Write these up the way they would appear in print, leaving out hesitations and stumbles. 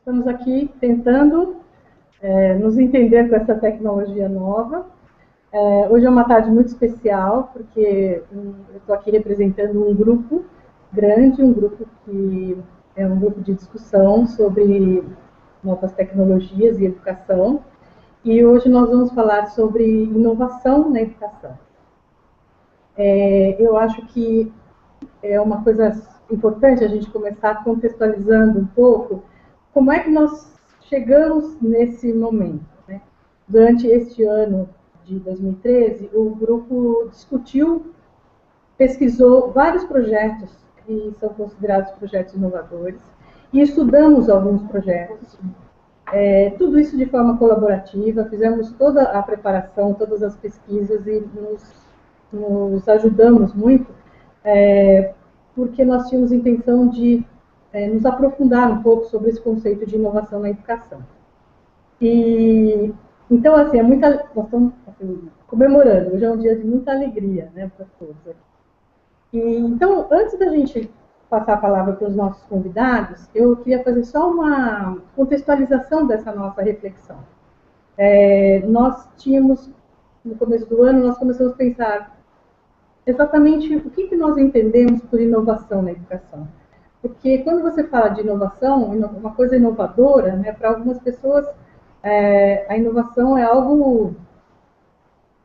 Estamos aqui tentando nos entender com essa tecnologia nova. Hoje é uma tarde muito especial, porque eu estou aqui representando um grupo grande, um grupo que é um grupo de discussão sobre novas tecnologias e educação. E hoje nós vamos falar sobre inovação na educação. Eu acho que é uma coisa importante a gente começar contextualizando um pouco como é que nós chegamos nesse momento, né? Durante este ano de 2013, o grupo discutiu, pesquisou vários projetos que são considerados projetos inovadores e estudamos alguns projetos. Tudo isso de forma colaborativa, fizemos toda a preparação, todas as pesquisas e nos ajudamos muito, porque nós tínhamos intenção de nos aprofundar um pouco sobre esse conceito de inovação na educação. E, então, assim, nós estamos comemorando, hoje é um dia de muita alegria, né, para todos aqui. Então, antes da gente passar a palavra para os nossos convidados, eu queria fazer só uma contextualização dessa nossa reflexão. Nós tínhamos, no começo do ano, nós começamos a pensar exatamente o que nós entendemos por inovação na educação. Porque quando você fala de inovação, uma coisa inovadora, né, para algumas pessoas, a inovação é algo,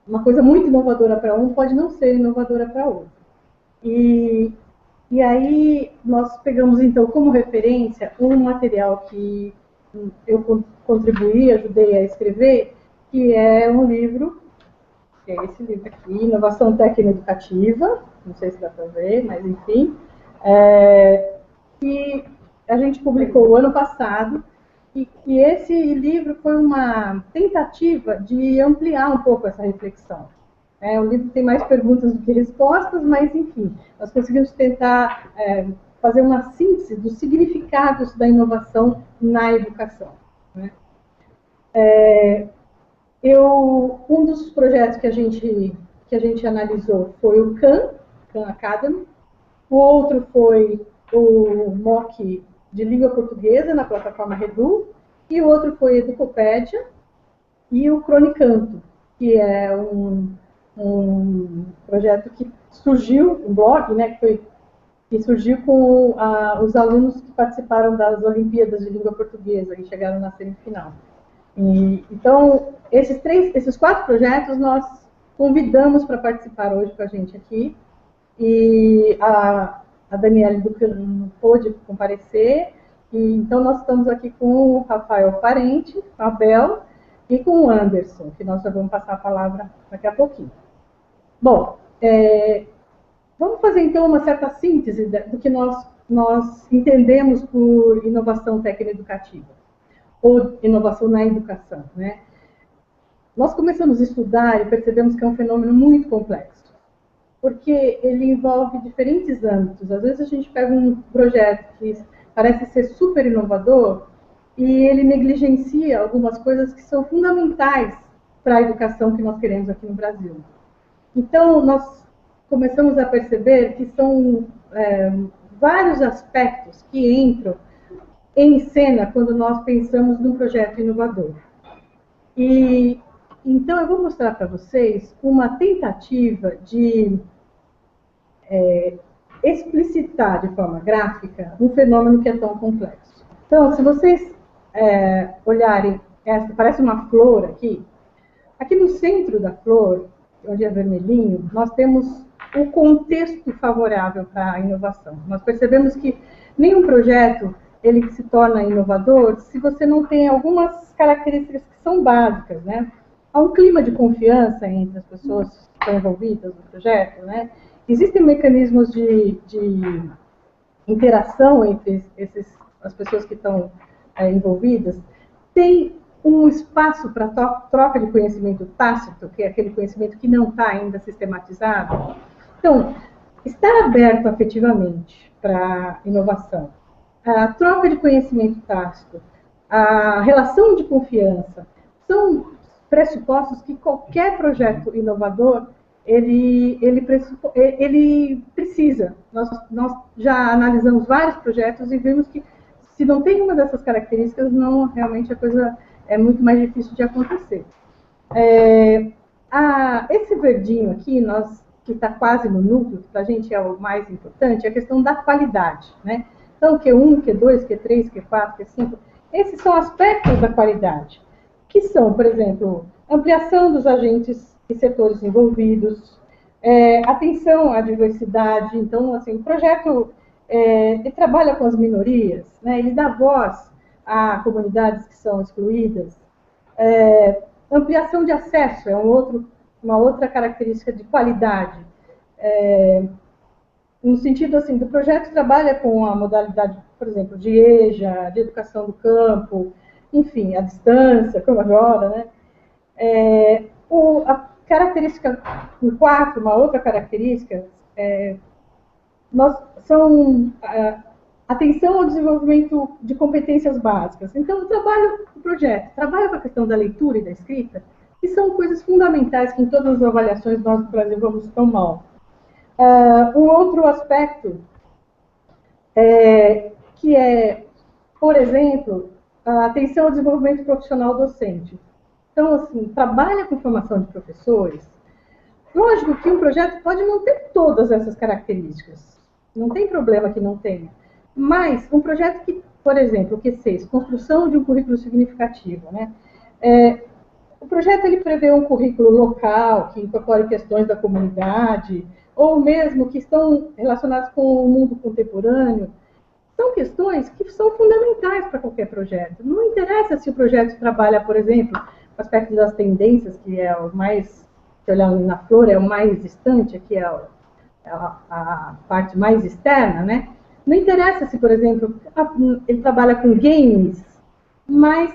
uma coisa muito inovadora para um, pode não ser inovadora para outro. E aí nós pegamos, então, como referência, um material que eu contribuí, ajudei a escrever, que é um livro, que é esse livro aqui, Inovação Tecno-Educativa, não sei se dá para ver, mas enfim, que a gente publicou o ano passado, e que esse livro foi uma tentativa de ampliar um pouco essa reflexão. O livro tem mais perguntas do que respostas, mas, enfim, nós conseguimos tentar fazer uma síntese dos significados da inovação na educação, né? Um dos projetos que a gente analisou foi o Khan Academy, o outro foi o MOOC de língua portuguesa na plataforma Redu, e o outro foi Educopédia e o Cronicanto, que é um projeto que surgiu, um blog, né, que surgiu com os alunos que participaram das Olimpíadas de Língua Portuguesa e chegaram na semifinal. Então, esses 4 projetos nós convidamos para participar hoje com a gente aqui, e a Daniela não pôde comparecer, e então nós estamos aqui com o Rafael Parente, a Abel, e com o Anderson, que nós já vamos passar a palavra daqui a pouquinho. Bom, vamos fazer então uma certa síntese do que nós entendemos por inovação tecno-educativa, ou inovação na educação, né? Nós começamos a estudar e percebemos que é um fenômeno muito complexo, porque ele envolve diferentes âmbitos. Às vezes a gente pega um projeto que parece ser super inovador e ele negligencia algumas coisas que são fundamentais para a educação que nós queremos aqui no Brasil. Então, nós começamos a perceber que são vários aspectos que entram em cena quando nós pensamos num projeto inovador. E então eu vou mostrar para vocês uma tentativa de explicitar de forma gráfica um fenômeno que é tão complexo. Então, se vocês olharem, parece uma flor aqui. Aqui no centro da flor, onde é vermelhinho, nós temos o contexto favorável para a inovação. Nós percebemos que nenhum projeto ele se torna inovador se você não tem algumas características que são básicas, né? Há um clima de confiança entre as pessoas que estão envolvidas no projeto, né? Existem mecanismos de interação entre as pessoas que estão envolvidas. Tem um espaço para troca de conhecimento tácito, que é aquele conhecimento que não está ainda sistematizado. Então, estar aberto afetivamente para a inovação, a troca de conhecimento tácito, a relação de confiança, são pressupostos que qualquer projeto inovador ele precisa. Nós já analisamos vários projetos e vimos que Se não tem uma dessas características, não, realmente a coisa é muito mais difícil de acontecer. Esse verdinho aqui, que está quase no núcleo, que para a gente é o mais importante, é a questão da qualidade, né? Então, Q1, Q2, Q3, Q4, Q5, esses são aspectos da qualidade, que são, por exemplo, ampliação dos agentes e setores envolvidos, atenção à diversidade. Então, assim, o projeto ele trabalha com as minorias, né? Ele dá voz a comunidades que são excluídas. Ampliação de acesso é uma outra característica de qualidade. No sentido assim, do projeto trabalha com a modalidade, por exemplo, de EJA, de educação do campo, enfim, a distância, como agora, né? A característica 4, uma outra característica, são atenção ao desenvolvimento de competências básicas. Então, o projeto trabalha com a questão da leitura e da escrita, que são coisas fundamentais que em todas as avaliações nós no Brasil vamos tão mal. Um outro aspecto que é, por exemplo, a atenção ao desenvolvimento profissional docente. Então, assim, trabalha com formação de professores. Lógico que um projeto pode não ter todas essas características. Não tem problema que não tenha. Mas um projeto que, por exemplo, o Q6, construção de um currículo significativo, né? O projeto ele prevê um currículo local, que incorpore questões da comunidade, ou mesmo que estão relacionadas com o mundo contemporâneo. São questões que são fundamentais para qualquer projeto. Não interessa se o projeto trabalha, por exemplo, o aspecto das tendências, que é o mais, se olhar na flor, é o mais distante, que é a parte mais externa, né? Não interessa se, por exemplo, ele trabalha com games, mas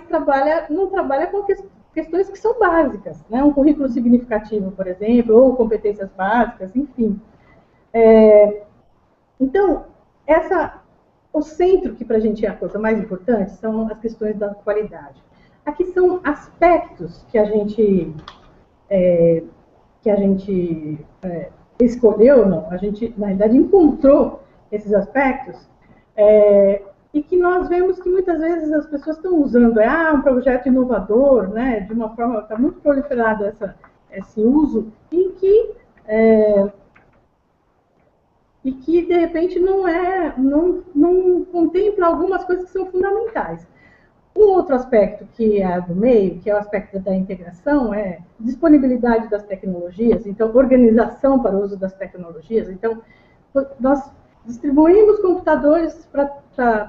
não trabalha com questões que são básicas, né? Um currículo significativo, por exemplo, ou competências básicas, enfim. Então, o centro, que para a gente é a coisa mais importante, são as questões da qualidade. Aqui são aspectos que a gente escolheu, não, a gente, na verdade, encontrou esses aspectos, e que nós vemos que muitas vezes as pessoas estão usando, um projeto inovador, né, de uma forma, está muito proliferado esse uso, e que de repente não contempla algumas coisas que são fundamentais. Um outro aspecto que é do meio, que é o aspecto da integração, é disponibilidade das tecnologias, então organização para o uso das tecnologias. Então, nós distribuímos computadores para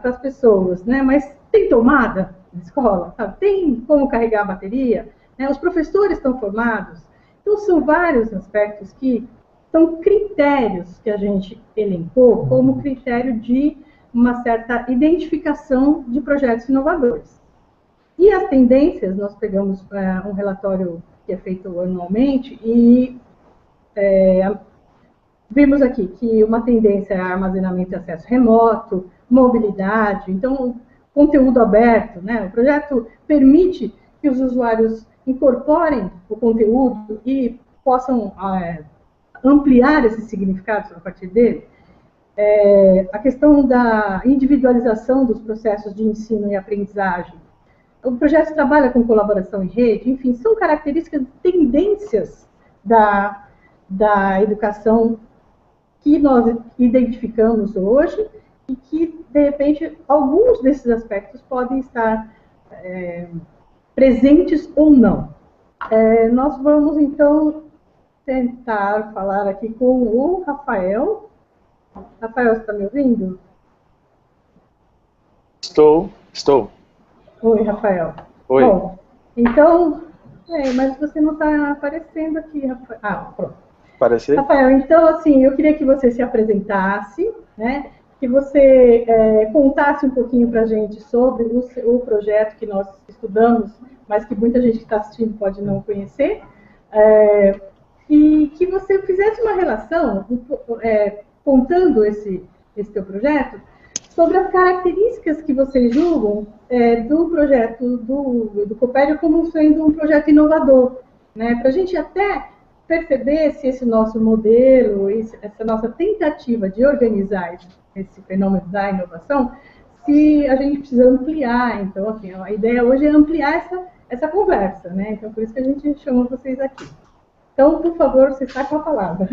as pessoas, né? Mas tem tomada na escola, sabe? Tem como carregar a bateria, né? Os professores estão formados. Então, são vários aspectos que são critérios que a gente elencou como critério de uma certa identificação de projetos inovadores. E as tendências, nós pegamos um relatório que é feito anualmente e vimos aqui que uma tendência é armazenamento e acesso remoto, mobilidade, então conteúdo aberto, né? O projeto permite que os usuários incorporem o conteúdo e possam ampliar esses significados a partir dele. A questão da individualização dos processos de ensino e aprendizagem. O projeto trabalha com colaboração em rede, enfim, são características, tendências da educação que nós identificamos hoje e que, de repente, alguns desses aspectos podem estar presentes ou não. Nós vamos, então, tentar falar aqui com o Rafael. Rafael, você está me ouvindo? Estou. Oi, Rafael. Oi. Bom, então, mas você não está aparecendo aqui, Rafael. Pronto. Aparecer? Rafael, então, assim, eu queria que você se apresentasse, né? Que você contasse um pouquinho para a gente sobre o projeto que nós estudamos, mas que muita gente que está assistindo pode não conhecer, e que você fizesse uma relação, contando esse teu projeto, sobre as características que vocês julgam do projeto do Copério como sendo um projeto inovador, né? Para a gente até perceber se esse nosso modelo, essa nossa tentativa de organizar esse fenômeno da inovação, se a gente precisa ampliar. Então, assim, a ideia hoje é ampliar essa conversa, né? Então, por isso que a gente chamou vocês aqui. Então, por favor, você está com a palavra.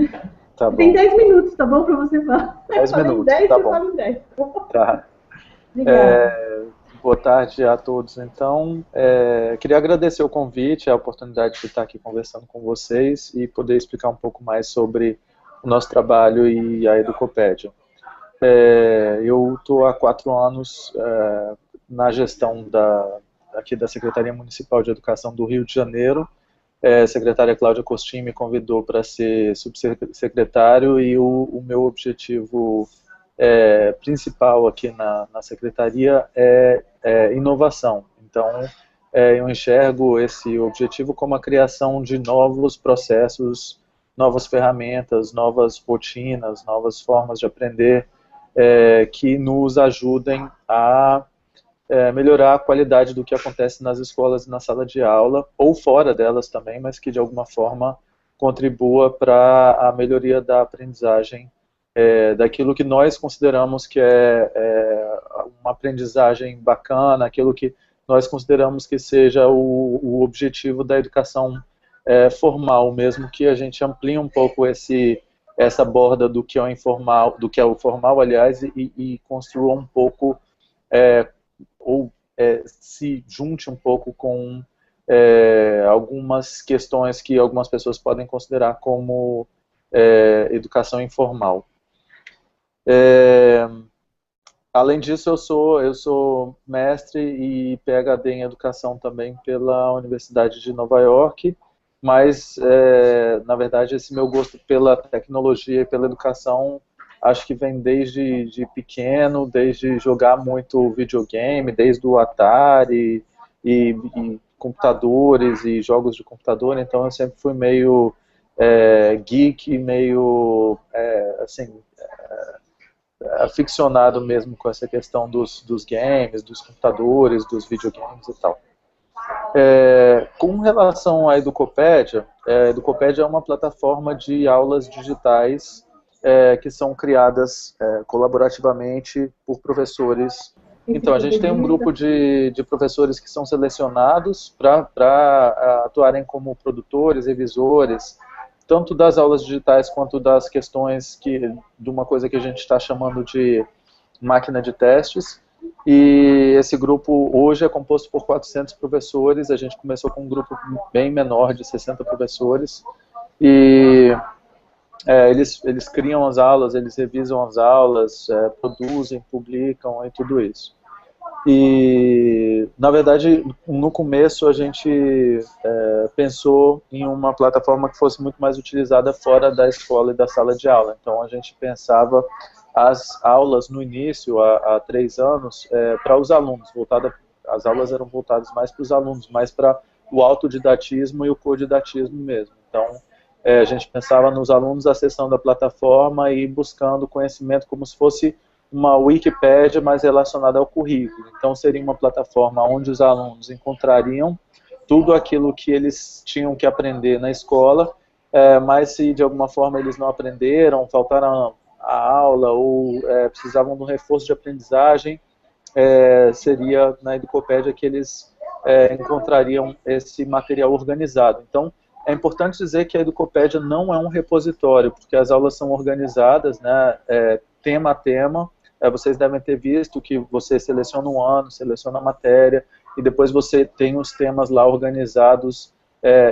Tá Você tem bom. 10 minutos, tá bom, para você falar? 10 Eu falei minutos, 10, tá você bom. fala em 10. Tá. Obrigada. Boa tarde a todos. Então, queria agradecer o convite, a oportunidade de estar aqui conversando com vocês e poder explicar um pouco mais sobre o nosso trabalho e a Educopédia. Eu estou há 4 anos na gestão aqui da Secretaria Municipal de Educação do Rio de Janeiro. A secretária Cláudia Costin me convidou para ser subsecretário e o meu objetivo principal aqui na secretaria é inovação. Então, eu enxergo esse objetivo como a criação de novos processos, novas ferramentas, novas rotinas, novas formas de aprender que nos ajudem a melhorar a qualidade do que acontece nas escolas e na sala de aula, ou fora delas também, mas que de alguma forma contribua para a melhoria da aprendizagem daquilo que nós consideramos que é uma aprendizagem bacana, aquilo que nós consideramos que seja o objetivo da educação formal, mesmo que a gente amplie um pouco essa borda do que é o informal, do que é o formal, aliás, e construa um pouco, ou se junte um pouco com algumas questões que algumas pessoas podem considerar como educação informal. Além disso, eu sou mestre e PhD em educação também pela Universidade de Nova York, mas, na verdade, esse meu gosto pela tecnologia e pela educação, acho que vem desde pequeno, desde jogar muito videogame, desde o Atari e computadores e jogos de computador, então eu sempre fui meio geek, meio, assim, aficionado mesmo com essa questão dos games, dos computadores, dos videogames e tal. Com relação à Educopédia, a Educopédia é uma plataforma de aulas digitais que são criadas colaborativamente por professores. Então, a gente tem um grupo de professores que são selecionados para atuarem como produtores, revisores, tanto das aulas digitais quanto das questões de uma coisa que a gente está chamando de máquina de testes. E esse grupo hoje é composto por 400 professores, a gente começou com um grupo bem menor, de 60 professores, e eles criam as aulas, eles revisam as aulas, produzem, publicam e tudo isso. E, na verdade, no começo a gente pensou em uma plataforma que fosse muito mais utilizada fora da escola e da sala de aula. Então a gente pensava as aulas no início, há 3 anos, para os alunos. As aulas eram voltadas mais para os alunos, mais para o autodidatismo e o codidatismo mesmo. Então a gente pensava nos alunos acessando a plataforma e buscando conhecimento como se fosse uma Wikipédia, mas relacionada ao currículo. Então seria uma plataforma onde os alunos encontrariam tudo aquilo que eles tinham que aprender na escola, mas se de alguma forma eles não aprenderam, faltaram a aula ou precisavam de um reforço de aprendizagem, seria na Educopédia que eles encontrariam esse material organizado. Então, é importante dizer que a Educopédia não é um repositório, porque as aulas são organizadas, né, tema a tema. Vocês devem ter visto que você seleciona um ano, seleciona a matéria, e depois você tem os temas lá organizados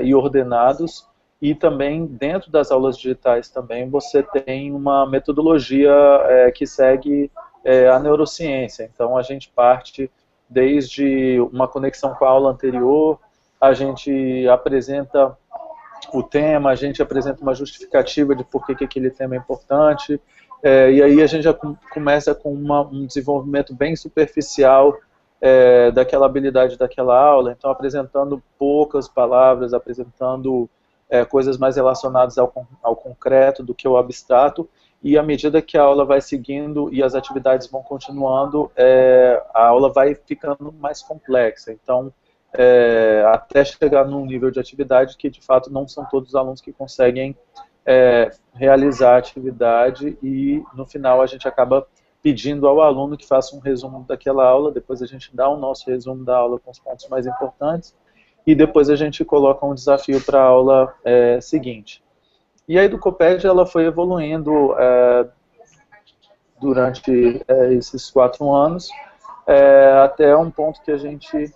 e ordenados. E também, dentro das aulas digitais também, você tem uma metodologia que segue a neurociência. Então, a gente parte desde uma conexão com a aula anterior, a gente apresenta o tema, a gente apresenta uma justificativa de por que aquele tema é importante, e aí a gente já começa com um desenvolvimento bem superficial daquela habilidade daquela aula, então apresentando poucas palavras, apresentando coisas mais relacionadas ao concreto do que ao abstrato, e à medida que a aula vai seguindo e as atividades vão continuando, a aula vai ficando mais complexa. Então, até chegar num nível de atividade que, de fato, não são todos os alunos que conseguem realizar a atividade, e, no final, a gente acaba pedindo ao aluno que faça um resumo daquela aula, depois a gente dá o nosso resumo da aula com os pontos mais importantes, e depois a gente coloca um desafio para a aula seguinte. E a Educopédia ela foi evoluindo durante esses 4 anos, até um ponto que a gente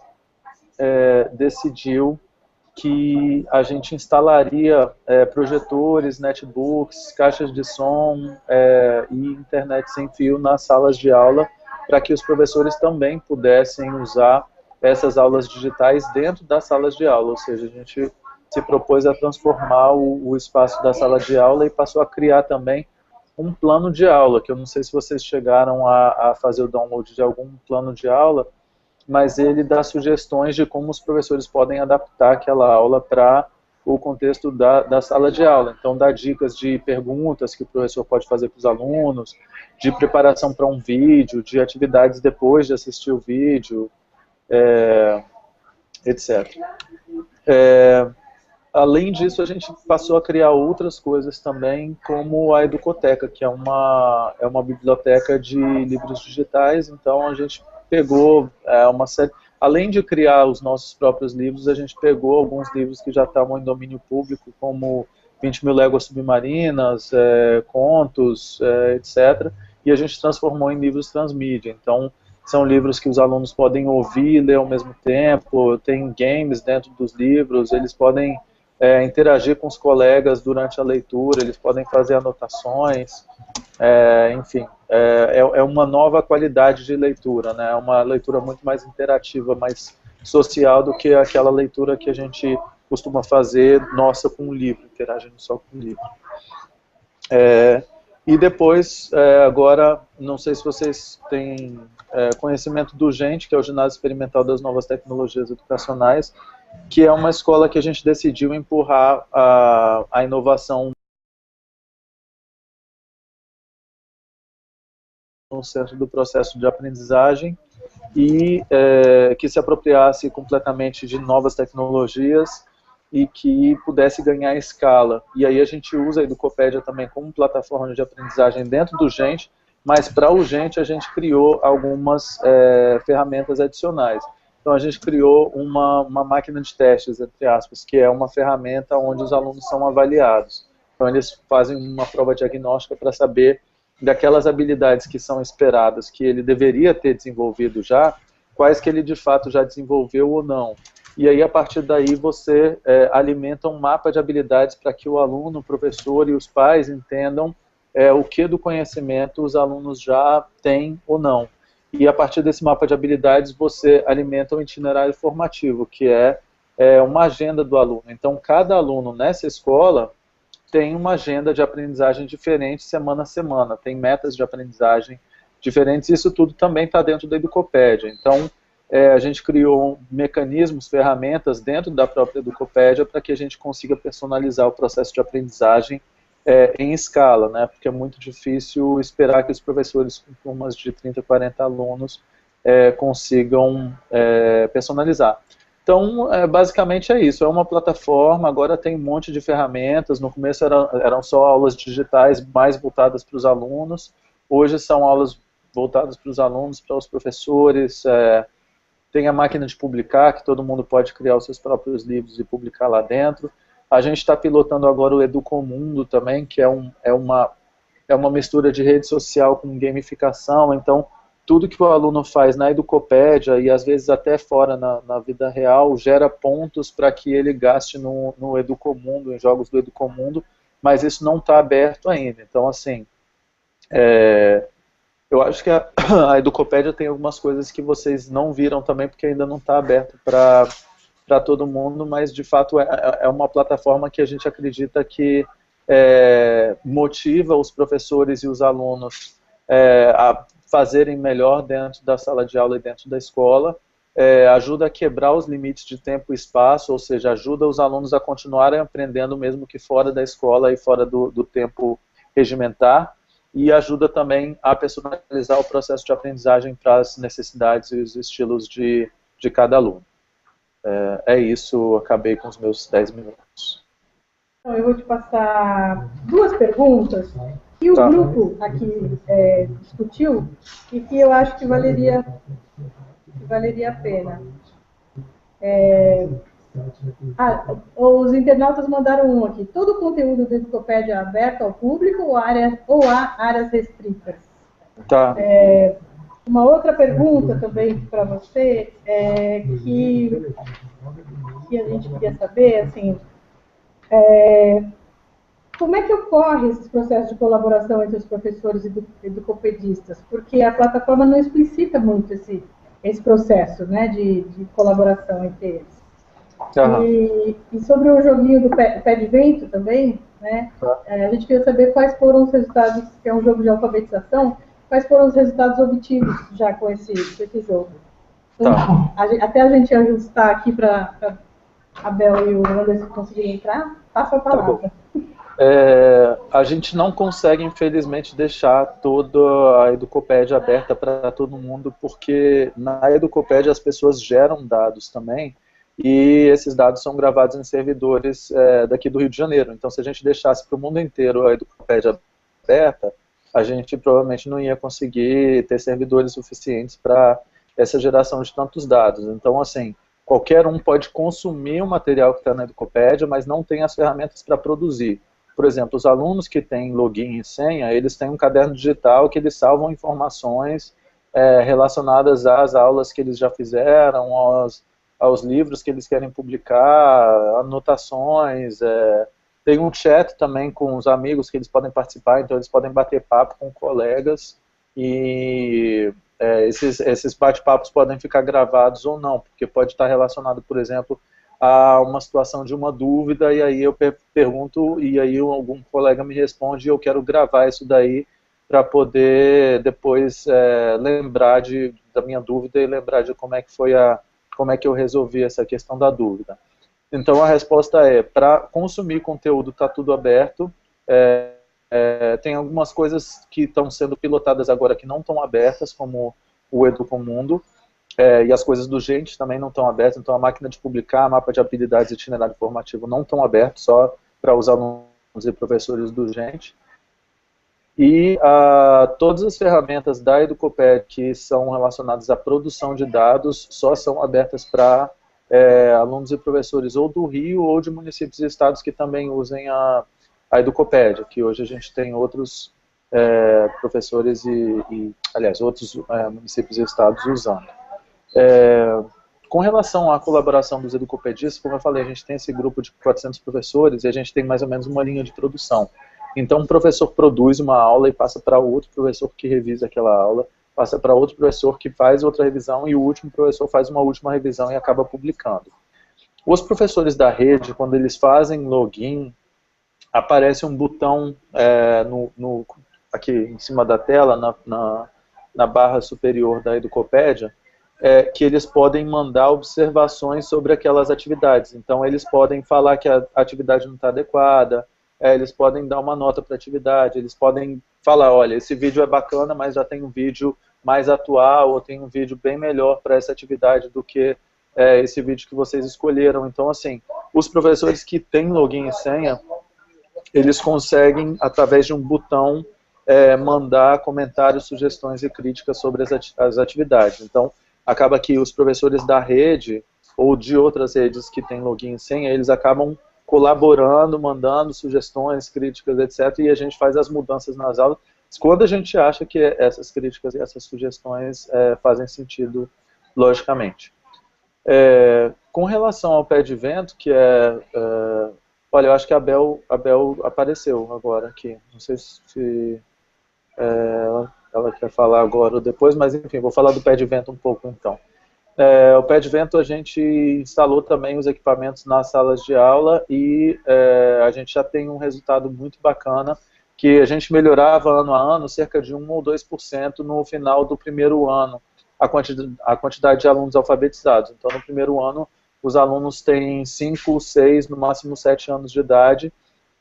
decidiu que a gente instalaria projetores, netbooks, caixas de som e internet sem fio nas salas de aula, para que os professores também pudessem usar essas aulas digitais dentro das salas de aula, ou seja, a gente se propôs a transformar o espaço da sala de aula e passou a criar também um plano de aula, que eu não sei se vocês chegaram a fazer o download de algum plano de aula, mas ele dá sugestões de como os professores podem adaptar aquela aula para o contexto da sala de aula. Então, dá dicas de perguntas que o professor pode fazer para os alunos, de preparação para um vídeo, de atividades depois de assistir o vídeo, etc. Além disso, a gente passou a criar outras coisas também, como a Educoteca, que é uma biblioteca de livros digitais. Então, a gente pegou uma série... Além de criar os nossos próprios livros, a gente pegou alguns livros que já estavam em domínio público, como 20.000 Léguas Submarinas, contos, etc. E a gente transformou em livros transmídia. Então, são livros que os alunos podem ouvir e ler ao mesmo tempo, tem games dentro dos livros, eles podem interagir com os colegas durante a leitura, eles podem fazer anotações, enfim, é uma nova qualidade de leitura, né? É uma leitura muito mais interativa, mais social do que aquela leitura que a gente costuma fazer nossa com o livro, interagindo só com o livro. E depois, agora, não sei se vocês têm conhecimento do GENT, que é o Ginásio Experimental das Novas Tecnologias Educacionais, que é uma escola que a gente decidiu empurrar a inovação no centro do processo de aprendizagem e que se apropriasse completamente de novas tecnologias e que pudesse ganhar escala. E aí a gente usa a Educopédia também como plataforma de aprendizagem dentro do GENT, mas para o GENT a gente criou algumas ferramentas adicionais. Então a gente criou uma máquina de testes, entre aspas, que é uma ferramenta onde os alunos são avaliados. Então eles fazem uma prova diagnóstica para saber daquelas habilidades que são esperadas, que ele deveria ter desenvolvido já, quais que ele de fato já desenvolveu ou não. E aí a partir daí você alimenta um mapa de habilidades para que o aluno, o professor e os pais entendam o que do conhecimento os alunos já têm ou não. E a partir desse mapa de habilidades você alimenta um itinerário formativo, que é uma agenda do aluno. Então cada aluno nessa escola tem uma agenda de aprendizagem diferente semana a semana, tem metas de aprendizagem diferentes, isso tudo também está dentro da Educopédia. Então a gente criou mecanismos, ferramentas dentro da própria Educopédia para que a gente consiga personalizar o processo de aprendizagem em escala, né? Porque é muito difícil esperar que os professores com turmas de 30, 40 alunos consigam personalizar. Então, basicamente é isso, é uma plataforma, agora tem um monte de ferramentas, no começo eram só aulas digitais mais voltadas para os alunos, hoje são aulas voltadas para os alunos, para os professores, tem a máquina de publicar, que todo mundo pode criar os seus próprios livros e publicar lá dentro. A gente está pilotando agora o Educomundo também, que é uma mistura de rede social com gamificação, então tudo que o aluno faz na Educopédia e às vezes até fora na vida real gera pontos para que ele gaste no Educomundo, em jogos do Educomundo, mas isso não está aberto ainda. Então, assim, eu acho que a Educopédia tem algumas coisas que vocês não viram também, porque ainda não está aberto para todo mundo, mas de fato é uma plataforma que a gente acredita que motiva os professores e os alunos a fazerem melhor dentro da sala de aula e dentro da escola, ajuda a quebrar os limites de tempo e espaço, ou seja, ajuda os alunos a continuarem aprendendo mesmo que fora da escola e fora do tempo regimentar, e ajuda também a personalizar o processo de aprendizagem para as necessidades e os estilos de cada aluno. É isso, acabei com os meus 10 minutos. Então, eu vou te passar duas perguntas que o grupo aqui discutiu e que eu acho que valeria a pena. Os internautas mandaram um aqui. Todo o conteúdo do Educopédia é aberto ao público ou há áreas restritas? Tá. Uma outra pergunta também para você que a gente queria saber, assim, como é que ocorre esse processo de colaboração entre os professores e educopedistas? Porque a plataforma não explicita muito esse processo, né, de colaboração entre eles. E sobre o joguinho do pé de vento também, né, a gente queria saber quais foram os resultados, que é um jogo de alfabetização, quais foram os resultados obtidos já com esse jogo. Então, até a gente ajustar aqui para a Bel e o Anderson conseguirem entrar, passa a palavra. A gente não consegue, infelizmente, deixar toda a Educopédia aberta para todo mundo, porque na Educopédia as pessoas geram dados também, e esses dados são gravados em servidores daqui do Rio de Janeiro. Então, se a gente deixasse para o mundo inteiro a Educopédia aberta, a gente provavelmente não ia conseguir ter servidores suficientes para essa geração de tantos dados. Então, assim, qualquer um pode consumir o material que está na Educopédia, mas não tem as ferramentas para produzir. Por exemplo, os alunos que têm login e senha, eles têm um caderno digital que eles salvam informações relacionadas às aulas que eles já fizeram, aos livros que eles querem publicar, anotações, tem um chat também com os amigos que eles podem participar, então eles podem bater papo com colegas, e esses bate-papos podem ficar gravados ou não, porque pode estar relacionado, por exemplo, a uma situação de uma dúvida, e aí eu pergunto, e aí algum colega me responde, e eu quero gravar isso daí para poder depois lembrar da minha dúvida e lembrar de como é que eu resolvi essa questão da dúvida. Então a resposta para consumir conteúdo está tudo aberto, tem algumas coisas que estão sendo pilotadas agora que não estão abertas, como o Educomundo, e as coisas do Gente também não estão abertas, então a máquina de publicar, mapa de habilidades e itinerário formativo não estão abertos, só para os alunos e professores do Gente. E todas as ferramentas da Educopédia que são relacionadas à produção de dados só são abertas para alunos e professores ou do Rio ou de municípios e estados que também usem a Educopédia, que hoje a gente tem outros professores aliás, outros municípios e estados usando. Com relação à colaboração dos educopedistas, como eu falei, a gente tem esse grupo de 400 professores e a gente tem mais ou menos uma linha de produção. Então, um professor produz uma aula e passa para outro professor que revisa aquela aula, passa para outro professor que faz outra revisão e o último professor faz uma última revisão e acaba publicando. Os professores da rede, quando eles fazem login, aparece um botão aqui em cima da tela, na barra superior da Educopédia, que eles podem mandar observações sobre aquelas atividades. Então, eles podem falar que a atividade não está adequada, eles podem dar uma nota para a atividade, eles podem falar, olha, esse vídeo é bacana, mas já tem um vídeo mais atual, ou tem um vídeo bem melhor para essa atividade do que esse vídeo que vocês escolheram. Então, assim, os professores que têm login e senha, eles conseguem, através de um botão, mandar comentários, sugestões e críticas sobre as atividades. Então, acaba que os professores da rede, ou de outras redes que têm login e senha, eles acabam colaborando, mandando sugestões, críticas, etc. E a gente faz as mudanças nas aulas, quando a gente acha que essas críticas e essas sugestões fazem sentido, logicamente. Com relação ao pé de vento, que olha, eu acho que a Bel apareceu agora aqui. Não sei se ela quer falar agora ou depois, mas enfim, vou falar do pé de vento um pouco então. O pé de vento a gente instalou também os equipamentos nas salas de aula e a gente já tem um resultado muito bacana, que a gente melhorava ano a ano cerca de 1 ou 2% no final do primeiro ano, a quantidade de alunos alfabetizados. Então, no primeiro ano, os alunos têm 5, 6, no máximo 7 anos de idade,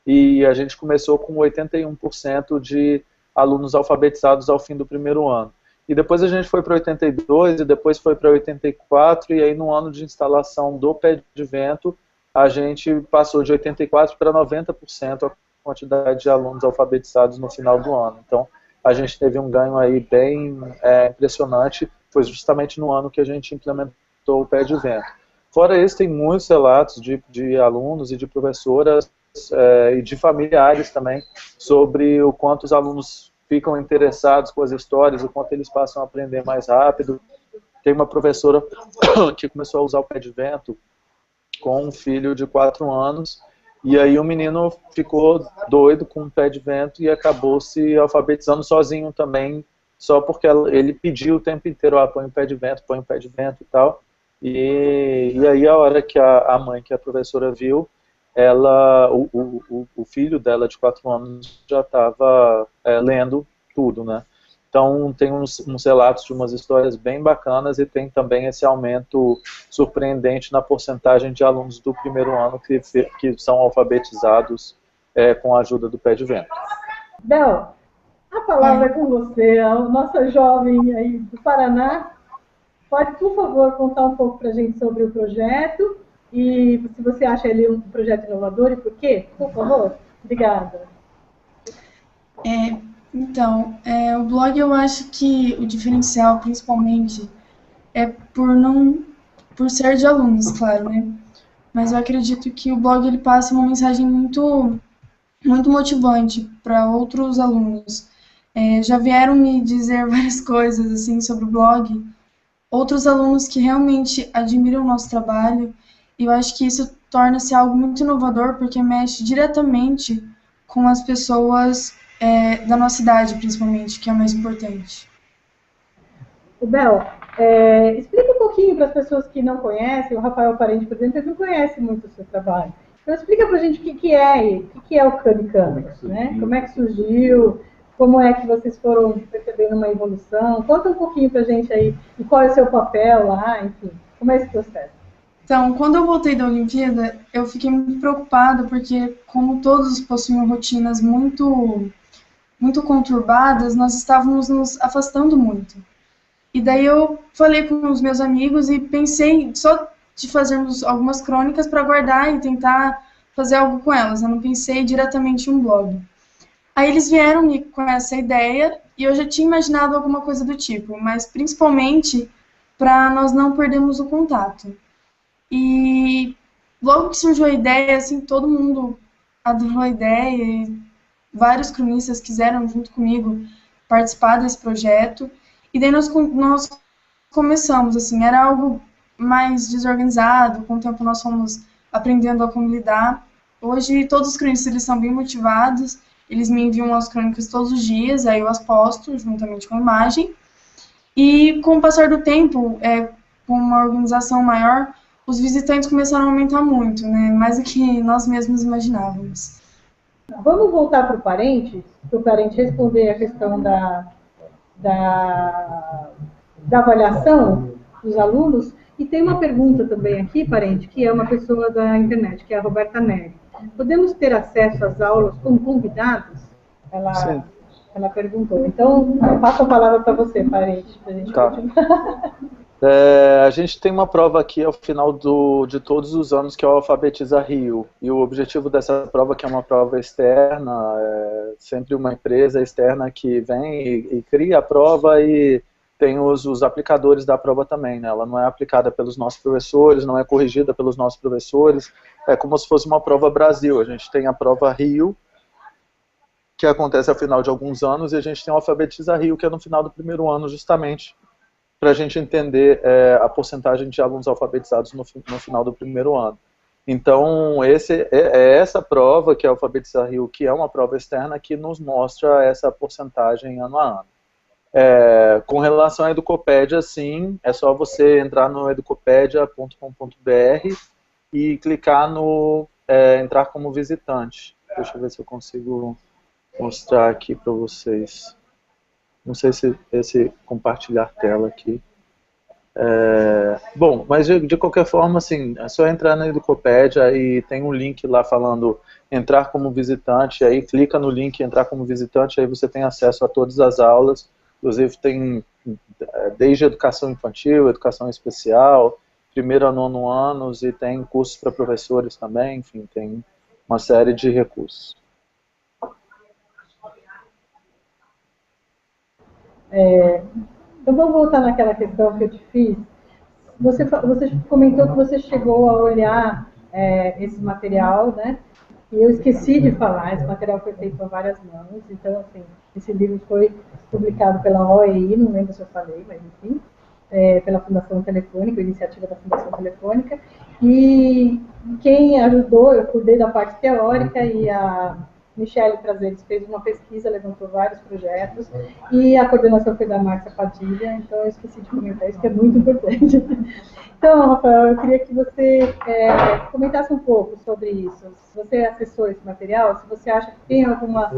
e a gente começou com 81% de alunos alfabetizados ao fim do primeiro ano. E depois a gente foi para 82, e depois foi para 84, e aí no ano de instalação do pé de vento, a gente passou de 84% para 90% a quantidade de alunos alfabetizados no final do ano. Então, a gente teve um ganho aí bem impressionante, foi justamente no ano que a gente implementou o Pé de Vento. Fora isso, tem muitos relatos de alunos e de professoras e de familiares também, sobre o quanto os alunos ficam interessados com as histórias, o quanto eles passam a aprender mais rápido. Tem uma professora que começou a usar o Pé de Vento com um filho de 4 anos, e aí o menino ficou doido com o Pé de Vento e acabou se alfabetizando sozinho também, só porque ele pediu o tempo inteiro, põe o Pé de Vento, põe o Pé de Vento e tal. E aí a hora que a mãe, que a professora viu, o filho dela de 4 anos já estava lendo tudo, né? Então tem uns relatos de umas histórias bem bacanas, e tem também esse aumento surpreendente na porcentagem de alunos do primeiro ano que são alfabetizados com a ajuda do Pé de Vento. Bel, a palavra é com você, a nossa jovem aí do Paraná. Pode, por favor, contar um pouco para a gente sobre o projeto e se você acha ele um projeto inovador e por quê? Por favor. Obrigada. Então, o blog, eu acho que o diferencial, principalmente, é por ser de alunos, claro, né? Mas eu acredito que o blog ele passa uma mensagem muito, muito motivante para outros alunos. Já vieram me dizer várias coisas assim sobre o blog, outros alunos que realmente admiram o nosso trabalho, e eu acho que isso torna-se algo muito inovador, porque mexe diretamente com as pessoas da nossa idade, principalmente, que é o mais importante. O Bel, explica um pouquinho para as pessoas que não conhecem, o Rafael Parente, por exemplo, ele não conhece muito o seu trabalho. Então explica para a gente o que é o Canicam, né? Como é que surgiu, como é que vocês foram percebendo uma evolução. Conta um pouquinho para a gente aí, e qual é o seu papel lá, enfim, como é esse processo? Então, quando eu voltei da Olimpíada, eu fiquei muito preocupada, porque como todos possuíam rotinas muito conturbadas, nós estávamos nos afastando muito. E daí eu falei com os meus amigos e pensei só de fazermos algumas crônicas para guardar e tentar fazer algo com elas. Eu não pensei diretamente em um blog. Aí eles vieram com essa ideia e eu já tinha imaginado alguma coisa do tipo, mas principalmente para nós não perdermos o contato. E logo que surgiu a ideia, assim, todo mundo adorou a ideia e vários cronistas quiseram, junto comigo, participar desse projeto. E daí nós começamos, assim, era algo mais desorganizado, com o tempo nós fomos aprendendo a como lidar. Hoje, todos os cronistas eles são bem motivados, eles me enviam as crônicas todos os dias, aí eu as posto, juntamente com a imagem. E com o passar do tempo, com uma organização maior, os visitantes começaram a aumentar muito, né? Mais do que nós mesmos imaginávamos. Vamos voltar para o Parente responder a questão da avaliação dos alunos. E tem uma pergunta também aqui, Parente, que é uma pessoa da internet, que é a Roberta Neri. Podemos ter acesso às aulas como convidados? Ela perguntou. Então, passo a palavra para você, Parente, para a gente continuar. A gente tem uma prova aqui ao final de todos os anos, que é o Alfabetiza Rio. E o objetivo dessa prova, que é uma prova externa, sempre uma empresa externa que vem e cria a prova, e tem os aplicadores da prova também, né? Ela não é aplicada pelos nossos professores, não é corrigida pelos nossos professores, é como se fosse uma prova Brasil. A gente tem a prova Rio, que acontece ao final de alguns anos, e a gente tem o Alfabetiza Rio, que é no final do primeiro ano, justamente para a gente entender a porcentagem de alunos alfabetizados no final do primeiro ano. Então, essa prova, que é a Alfabetiza Rio, que é uma prova externa, que nos mostra essa porcentagem ano a ano. Com relação à Educopédia, sim, é só você entrar no educopedia.com.br e clicar no entrar como visitante. Deixa eu ver se eu consigo mostrar aqui para vocês. Não sei se esse compartilhar tela aqui. Bom, mas de qualquer forma, assim, é só entrar na Educopédia e tem um link lá falando entrar como visitante, aí clica no link entrar como visitante, aí você tem acesso a todas as aulas, inclusive tem desde educação infantil, educação especial, primeiro a nono anos, e tem cursos para professores também, enfim, tem uma série de recursos. Eu vou voltar naquela questão que eu te fiz. Você comentou que você chegou a olhar esse material, né? E eu esqueci de falar, esse material foi feito a várias mãos, então, assim, esse livro foi publicado pela OEI, não lembro se eu falei, mas enfim, pela Fundação Telefônica, iniciativa da Fundação Telefônica, e quem ajudou, eu cuidei da parte teórica e a Michele Prazeres fez uma pesquisa, levantou vários projetos, e a coordenação foi da Márcia Padilha, então eu esqueci de comentar isso, que é muito importante. Então, Rafael, eu queria que você comentasse um pouco sobre isso. Se você acessou esse material, se você acha que tem alguma...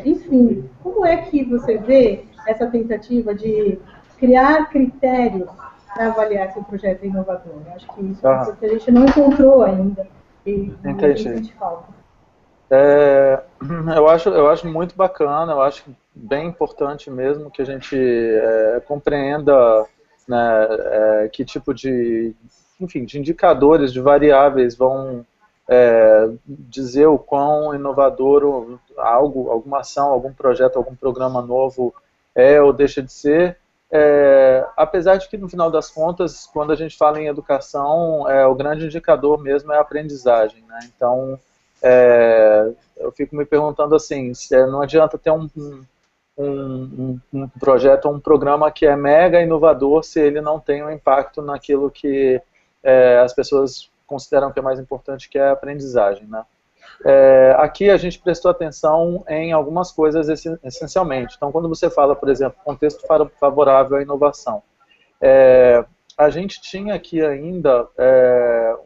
enfim, como é que você vê essa tentativa de criar critérios para avaliar se o projeto é inovador? Eu acho que isso é uma coisa que a gente não encontrou ainda e a gente sente falta. Eu acho muito bacana, eu acho bem importante mesmo que a gente compreenda, né, que tipo de, enfim, de indicadores, de variáveis vão dizer o quão inovador alguma ação, algum projeto, algum programa novo é ou deixa de ser. Apesar de que, no final das contas, quando a gente fala em educação, o grande indicador mesmo é a aprendizagem, né? Então, eu fico me perguntando assim, não adianta ter um projeto, um programa que é mega inovador se ele não tem um impacto naquilo que as pessoas consideram que é mais importante, que é a aprendizagem, né? Aqui a gente prestou atenção em algumas coisas essencialmente. Então, quando você fala, por exemplo, contexto favorável à inovação, a gente tinha aqui ainda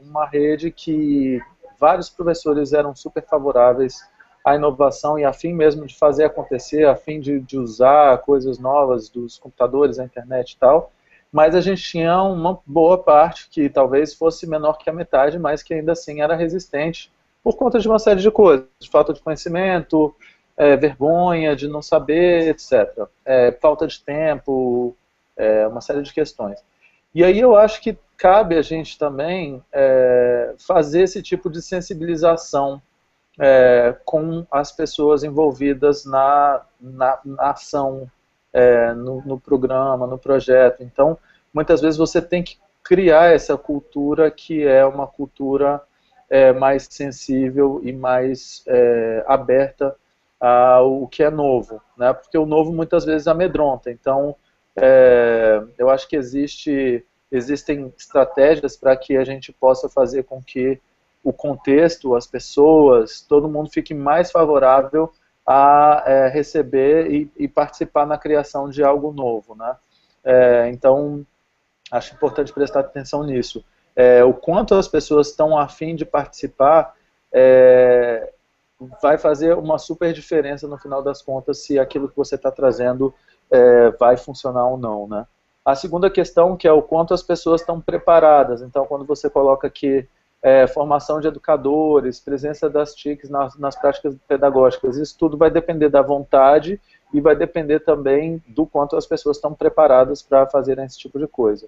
uma rede que vários professores eram super favoráveis à inovação e a fim mesmo de fazer acontecer, a fim de usar coisas novas dos computadores, a internet e tal, mas a gente tinha uma boa parte que talvez fosse menor que a metade, mas que ainda assim era resistente por conta de uma série de coisas, de falta de conhecimento, vergonha de não saber, etc. Falta de tempo, uma série de questões. E aí eu acho que cabe a gente também fazer esse tipo de sensibilização com as pessoas envolvidas na ação, no programa, no projeto. Então, muitas vezes você tem que criar essa cultura que é uma cultura mais sensível e mais aberta ao que é novo, né? Porque o novo muitas vezes amedronta. Então, eu acho que existem estratégias para que a gente possa fazer com que o contexto, as pessoas, todo mundo fique mais favorável a receber e participar na criação de algo novo, né? Então, acho importante prestar atenção nisso. O quanto as pessoas estão a fim de participar vai fazer uma super diferença no final das contas se aquilo que você está trazendo vai funcionar ou não, né? A segunda questão, que é o quanto as pessoas estão preparadas. Então, quando você coloca aqui formação de educadores, presença das TICs nas práticas pedagógicas, isso tudo vai depender da vontade e vai depender também do quanto as pessoas estão preparadas para fazerem esse tipo de coisa.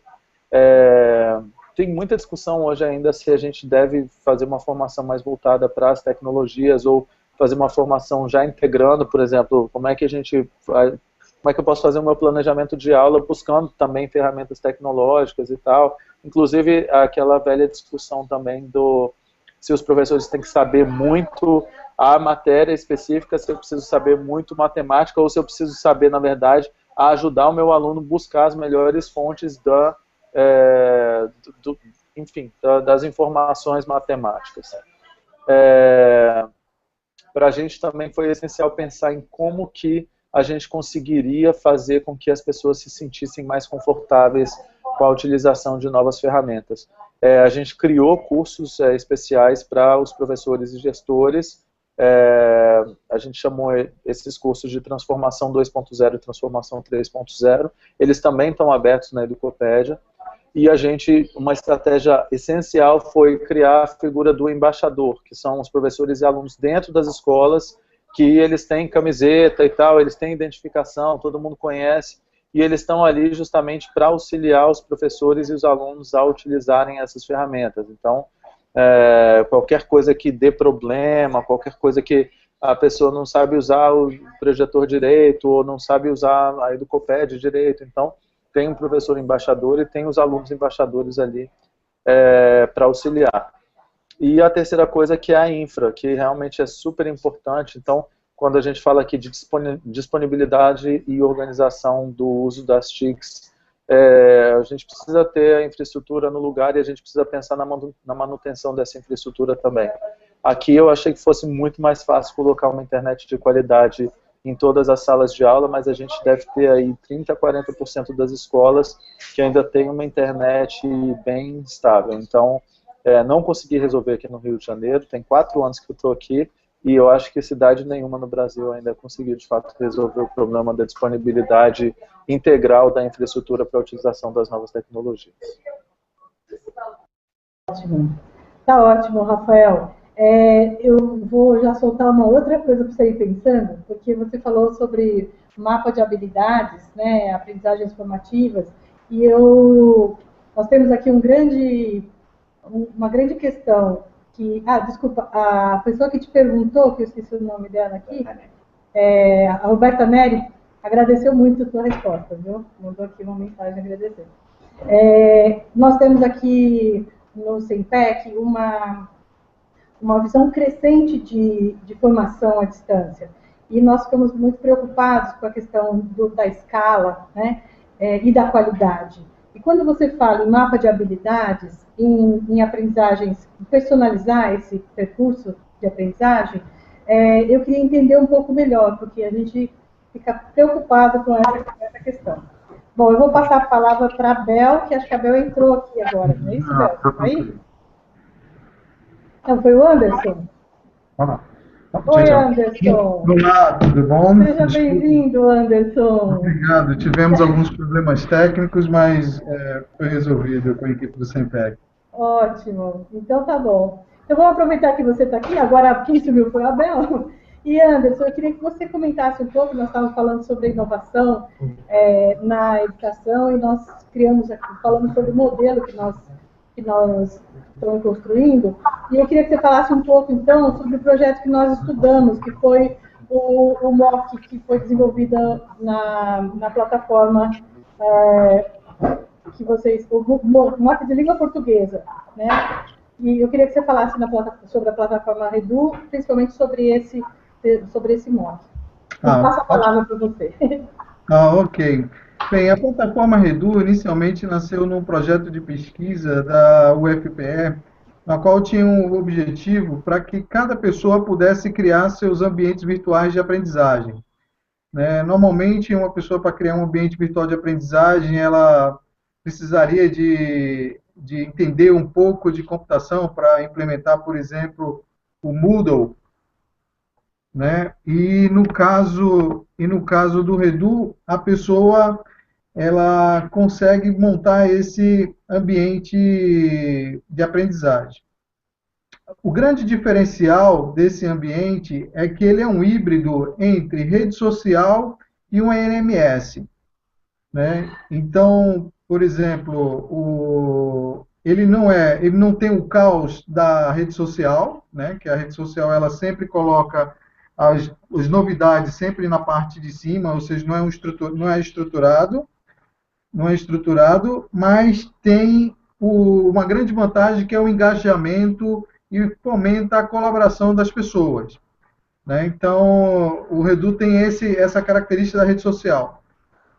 Tem muita discussão hoje ainda se a gente deve fazer uma formação mais voltada para as tecnologias ou fazer uma formação já integrando, por exemplo, como é que eu posso fazer o meu planejamento de aula buscando também ferramentas tecnológicas e tal. Inclusive, aquela velha discussão também se os professores têm que saber muito a matéria específica, se eu preciso saber muito matemática, ou se eu preciso saber, na verdade, ajudar o meu aluno a buscar as melhores fontes das informações matemáticas. Para a gente também foi essencial pensar em como que a gente conseguiria fazer com que as pessoas se sentissem mais confortáveis com a utilização de novas ferramentas. A gente criou cursos especiais para os professores e gestores. A gente chamou esses cursos de Transformação 2.0 e Transformação 3.0. Eles também estão abertos na Educopédia. E uma estratégia essencial foi criar a figura do embaixador, que são os professores e alunos dentro das escolas, que eles têm camiseta e tal, eles têm identificação, todo mundo conhece, e eles estão ali justamente para auxiliar os professores e os alunos a utilizarem essas ferramentas. Então, qualquer coisa que dê problema, qualquer coisa que a pessoa não sabe usar o projetor direito, ou não sabe usar a Educopad direito. Então, tem um professor embaixador e tem os alunos embaixadores ali para auxiliar. E a terceira coisa que é a infra, que realmente é super importante. Então, quando a gente fala aqui de disponibilidade e organização do uso das TICs, a gente precisa ter a infraestrutura no lugar e a gente precisa pensar na manutenção dessa infraestrutura também. Aqui eu achei que fosse muito mais fácil colocar uma internet de qualidade em todas as salas de aula, mas a gente deve ter aí 30% a 40% das escolas que ainda tem uma internet bem estável. Então, não consegui resolver aqui no Rio de Janeiro, tem 4 anos que eu estou aqui, e eu acho que cidade nenhuma no Brasil ainda conseguiu, de fato, resolver o problema da disponibilidade integral da infraestrutura para a utilização das novas tecnologias. Ótimo. Tá ótimo, Rafael. Eu vou já soltar uma outra coisa para você ir pensando, porque você falou sobre mapa de habilidades, né, aprendizagens formativas, e nós temos aqui uma grande questão que... desculpa, a pessoa que te perguntou, que eu esqueci o nome dela aqui, a Roberta Neri, agradeceu muito a sua resposta, viu? Mandou aqui uma mensagem agradecendo. Nós temos aqui no SEMPEC uma visão crescente de formação à distância. E nós ficamos muito preocupados com a questão da escala, né, e da qualidade. E quando você fala em mapa de habilidades, em aprendizagens, personalizar esse percurso de aprendizagem, eu queria entender um pouco melhor, porque a gente fica preocupado com essa questão. Bom, eu vou passar a palavra para a Bel, que acho que a Bel entrou aqui agora, não é isso, Bel? Tá aí? Não, foi o Anderson? Olá. Oi, Anderson. Olá, tudo bom? Seja bem-vindo, Anderson. Obrigado. Tivemos alguns problemas técnicos, mas foi resolvido com a equipe do SEMPEC. Ótimo. Então tá bom. Então vamos aproveitar que você está aqui. Agora quem subiu foi a Bel. E, Anderson, eu queria que você comentasse um pouco. Nós estávamos falando sobre inovação na educação e nós falamos sobre o modelo que nós estamos construindo, e eu queria que você falasse um pouco, então, sobre o projeto que nós estudamos, que foi o MOOC, que foi desenvolvido na plataforma que vocês... O MOOC de língua portuguesa, né? E eu queria que você falasse sobre a plataforma Redu, principalmente sobre esse MOOC. Então, passo a palavra para você. Ok. Bem, a plataforma Redu inicialmente nasceu num projeto de pesquisa da UFPE, na qual tinha um objetivo para que cada pessoa pudesse criar seus ambientes virtuais de aprendizagem. Normalmente, uma pessoa, para criar um ambiente virtual de aprendizagem, ela precisaria de entender um pouco de computação para implementar, por exemplo, o Moodle. E no caso do Redu, a pessoa ela consegue montar esse ambiente de aprendizagem. O grande diferencial desse ambiente é que ele é um híbrido entre rede social e um LMS. Então, por exemplo, ele não tem o caos da rede social, que a rede social ela sempre coloca as novidades sempre na parte de cima, ou seja, não é estruturado, mas tem uma grande vantagem que é o engajamento e fomenta a colaboração das pessoas. Então, o Redu tem essa característica da rede social.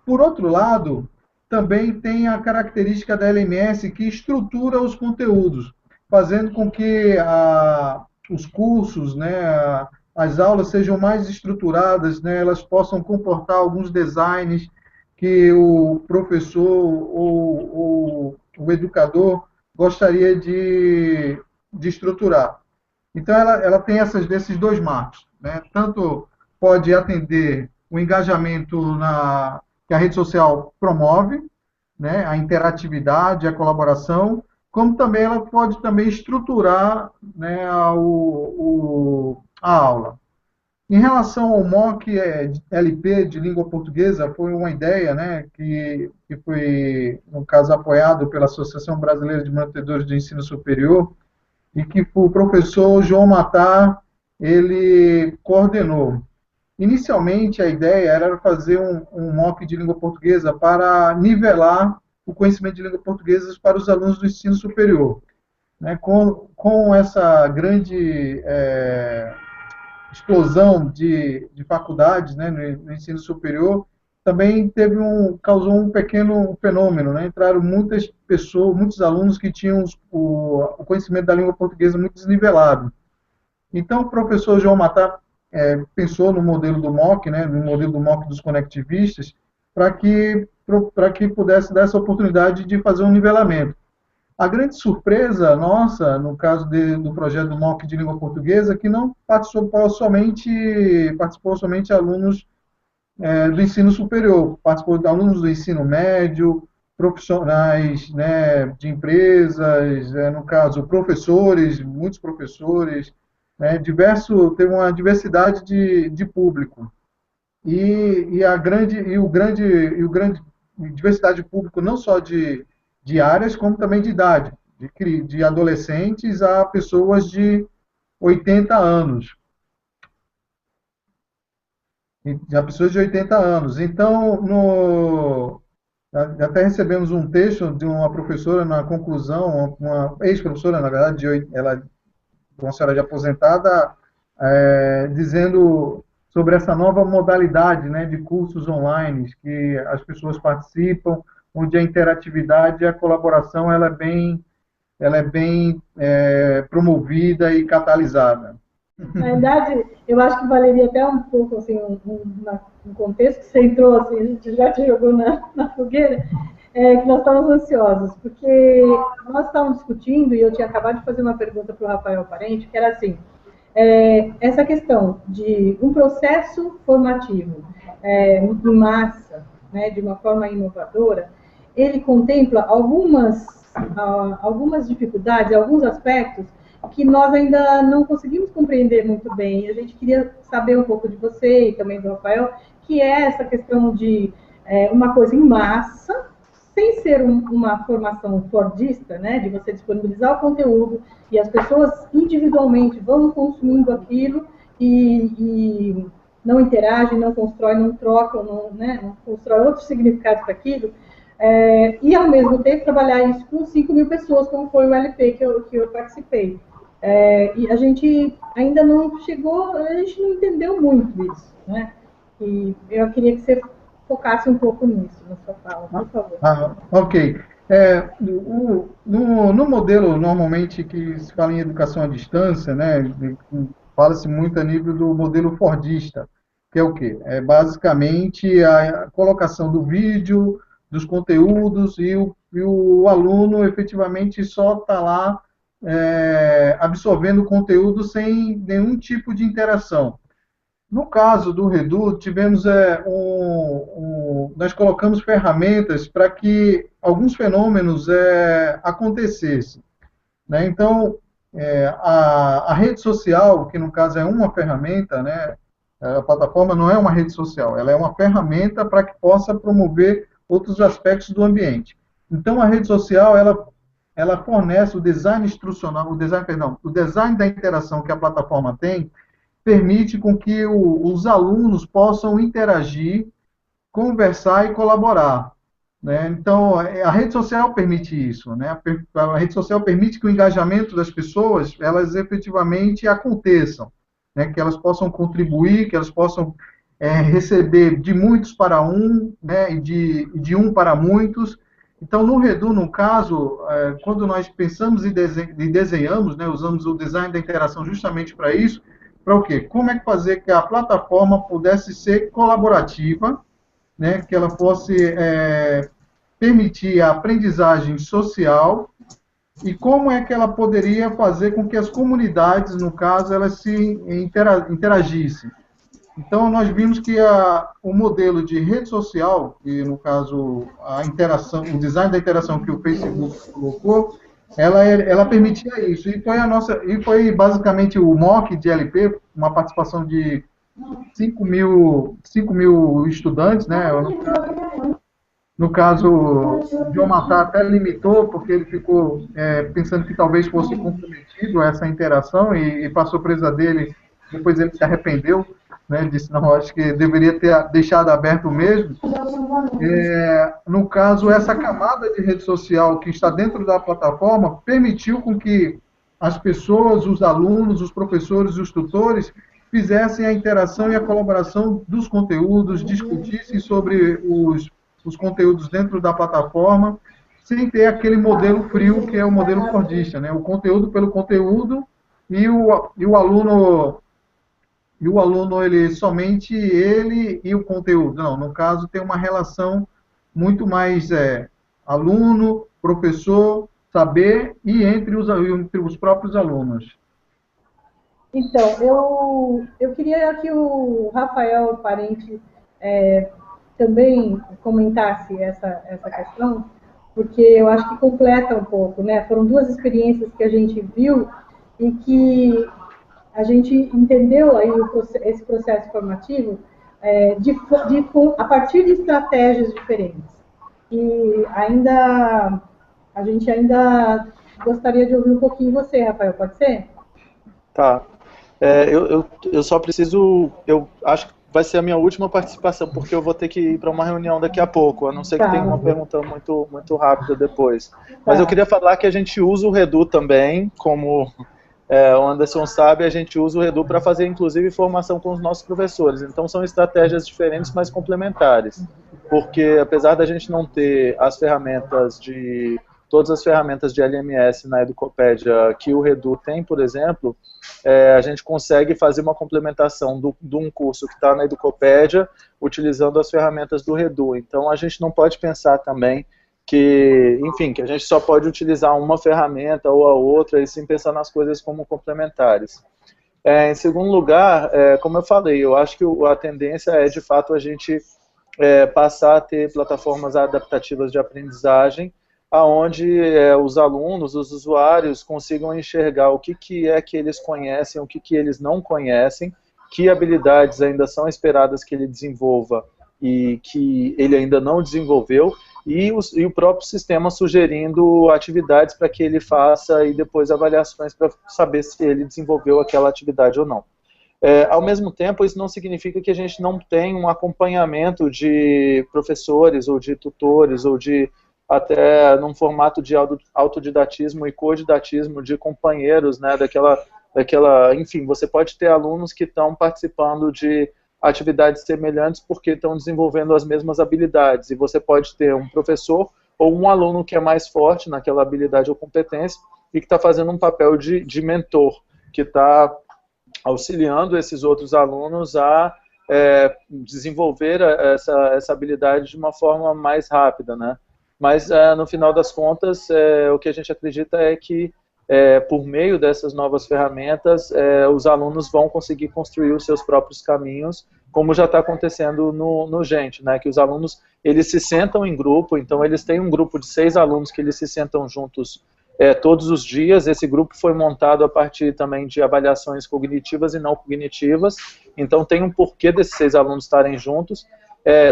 Por outro lado, também tem a característica da LMS que estrutura os conteúdos, fazendo com que os cursos, as aulas sejam mais estruturadas, elas possam comportar alguns designs que o professor ou o educador gostaria de estruturar. Então, ela tem esses dois marcos. Tanto pode atender o engajamento que a rede social promove, a interatividade, a colaboração, como também ela pode também estruturar a aula. Em relação ao MOOC LP de língua portuguesa, foi uma ideia que foi, no caso, apoiado pela Associação Brasileira de Mantenedores de Ensino Superior, e que o professor João Matar ele coordenou. Inicialmente, a ideia era fazer um MOOC de língua portuguesa para nivelar o conhecimento de língua portuguesa para os alunos do ensino superior. Né? Com essa grande explosão de faculdades, né, no ensino superior, também causou um pequeno fenômeno, né? Entraram muitas pessoas, muitos alunos que tinham o conhecimento da língua portuguesa muito desnivelado. Então, o professor João Matar pensou no modelo do MOOC, né, no modelo do MOOC dos conectivistas, para que pudesse dar essa oportunidade de fazer um nivelamento. A grande surpresa nossa, no caso do projeto do MOOC de língua portuguesa, é que não participou somente alunos do ensino superior, participou de alunos do ensino médio, profissionais, né, de empresas, no caso, professores, muitos professores, né, teve uma diversidade de público. E a grande diversidade de público não só de áreas, como também de idade, de adolescentes a pessoas de 80 anos. Já pessoas de 80 anos. Então, até recebemos um texto de uma professora na conclusão, uma ex-professora, na verdade, ela, uma senhora de aposentada, dizendo sobre essa nova modalidade, né, de cursos online, que as pessoas participam, onde a interatividade e a colaboração ela é bem promovida e catalisada. Na verdade, eu acho que valeria até um pouco, assim, um contexto que você entrou, assim, a gente já te jogou na fogueira, que nós estávamos ansiosos, porque nós estávamos discutindo, e eu tinha acabado de fazer uma pergunta para o Rafael Parente, que era assim, essa questão de um processo formativo em massa, né, de uma forma inovadora, ele contempla algumas dificuldades, alguns aspectos que nós ainda não conseguimos compreender muito bem. A gente queria saber um pouco de você e também do Rafael, que é essa questão de uma coisa em massa, sem ser uma formação fordista, né, de você disponibilizar o conteúdo e as pessoas individualmente vão consumindo aquilo e não interagem, não constroem, não trocam, não constroem outros significados para aquilo. E, ao mesmo tempo, trabalhar isso com 5 mil pessoas, como foi o LP que eu participei. E a gente ainda não chegou, a gente não entendeu muito isso, né? E eu queria que você focasse um pouco nisso, na sua fala, por favor. Ok. No modelo, normalmente, que se fala em educação à distância, né, fala-se muito a nível do modelo fordista, que é o quê? É basicamente a colocação do vídeo, dos conteúdos, e o aluno efetivamente só está lá absorvendo o conteúdo sem nenhum tipo de interação. No caso do Redu, tivemos nós colocamos ferramentas para que alguns fenômenos acontecessem, né? Então, a rede social, que no caso é uma ferramenta, né? A plataforma não é uma rede social, ela é uma ferramenta para que possa promover outros aspectos do ambiente. Então, a rede social, ela fornece o design instrucional, o design da interação que a plataforma tem, permite com que os alunos possam interagir, conversar e colaborar, né? Então, a rede social permite isso, né? A rede social permite que o engajamento das pessoas, elas efetivamente aconteçam, né? Que elas possam contribuir, que elas possam receber de muitos para um, né? E de um para muitos. Então, no Redu, no caso, quando nós pensamos e desenhamos, né? Usamos o design da interação justamente para isso. Para o quê? Como é que fazer que a plataforma pudesse ser colaborativa, né? Que ela fosse permitir a aprendizagem social, e como é que ela poderia fazer com que as comunidades, no caso, elas se interagissem. Então, nós vimos que o modelo de rede social, e no caso a interação, o design da interação que o Facebook colocou, ela permitia isso. E foi basicamente o MOOC de LP, uma participação de 5 mil estudantes, né? No caso, o João Matar até limitou, porque ele ficou pensando que talvez fosse comprometido essa interação, e para surpresa dele, depois ele se arrependeu, né? Ele disse, não, acho que deveria ter deixado aberto mesmo. No caso, essa camada de rede social que está dentro da plataforma permitiu com que as pessoas, os alunos, os professores e os tutores fizessem a interação e a colaboração dos conteúdos, discutissem sobre os conteúdos dentro da plataforma, sem ter aquele modelo frio que é o modelo fordista, né? O conteúdo pelo conteúdo e o aluno ele somente ele e o conteúdo. Não, no caso tem uma relação muito mais aluno, professor, saber e entre os próprios alunos. Então, eu queria que o Rafael Parente também comentasse essa questão, porque eu acho que completa um pouco, né? Foram duas experiências que a gente viu e que a gente entendeu aí esse processo formativo a partir de estratégias diferentes. E a gente ainda gostaria de ouvir um pouquinho você, Rafael, pode ser? Tá. Eu só preciso, eu acho que vai ser a minha última participação, porque eu vou ter que ir para uma reunião daqui a pouco, a não ser que tenha uma pergunta muito rápida depois. Mas eu queria falar que a gente usa o Redu também, como o Anderson sabe, a gente usa o Redu para fazer, inclusive, formação com os nossos professores. Então, são estratégias diferentes, mas complementares. Porque, apesar da gente não ter todas as ferramentas de LMS na Educopédia que o Redu tem, por exemplo, a gente consegue fazer uma complementação de um curso que está na Educopédia utilizando as ferramentas do Redu. Então, a gente não pode pensar também que a gente só pode utilizar uma ferramenta ou a outra e sim pensar nas coisas como complementares. Em segundo lugar, como eu falei, eu acho que a tendência é, de fato, a gente passar a ter plataformas adaptativas de aprendizagem, aonde os alunos, os usuários consigam enxergar o que é que eles conhecem, o que eles não conhecem, que habilidades ainda são esperadas que ele desenvolva e que ele ainda não desenvolveu, e o próprio sistema sugerindo atividades para que ele faça e depois avaliações para saber se ele desenvolveu aquela atividade ou não. Ao mesmo tempo, isso não significa que a gente não tem um acompanhamento de professores ou de tutores ou de até num formato de autodidatismo e codidatismo de companheiros, né, enfim, você pode ter alunos que estão participando de atividades semelhantes porque estão desenvolvendo as mesmas habilidades, e você pode ter um professor ou um aluno que é mais forte naquela habilidade ou competência e que está fazendo um papel de mentor, que está auxiliando esses outros alunos a desenvolver essa habilidade de uma forma mais rápida, né? Mas, no final das contas, o que a gente acredita é que, por meio dessas novas ferramentas, os alunos vão conseguir construir os seus próprios caminhos, como já está acontecendo no Gente, né? Que os alunos, eles se sentam em grupo, então eles têm um grupo de 6 alunos que eles se sentam juntos todos os dias. Esse grupo foi montado a partir também de avaliações cognitivas e não cognitivas, então tem um porquê desses 6 alunos estarem juntos.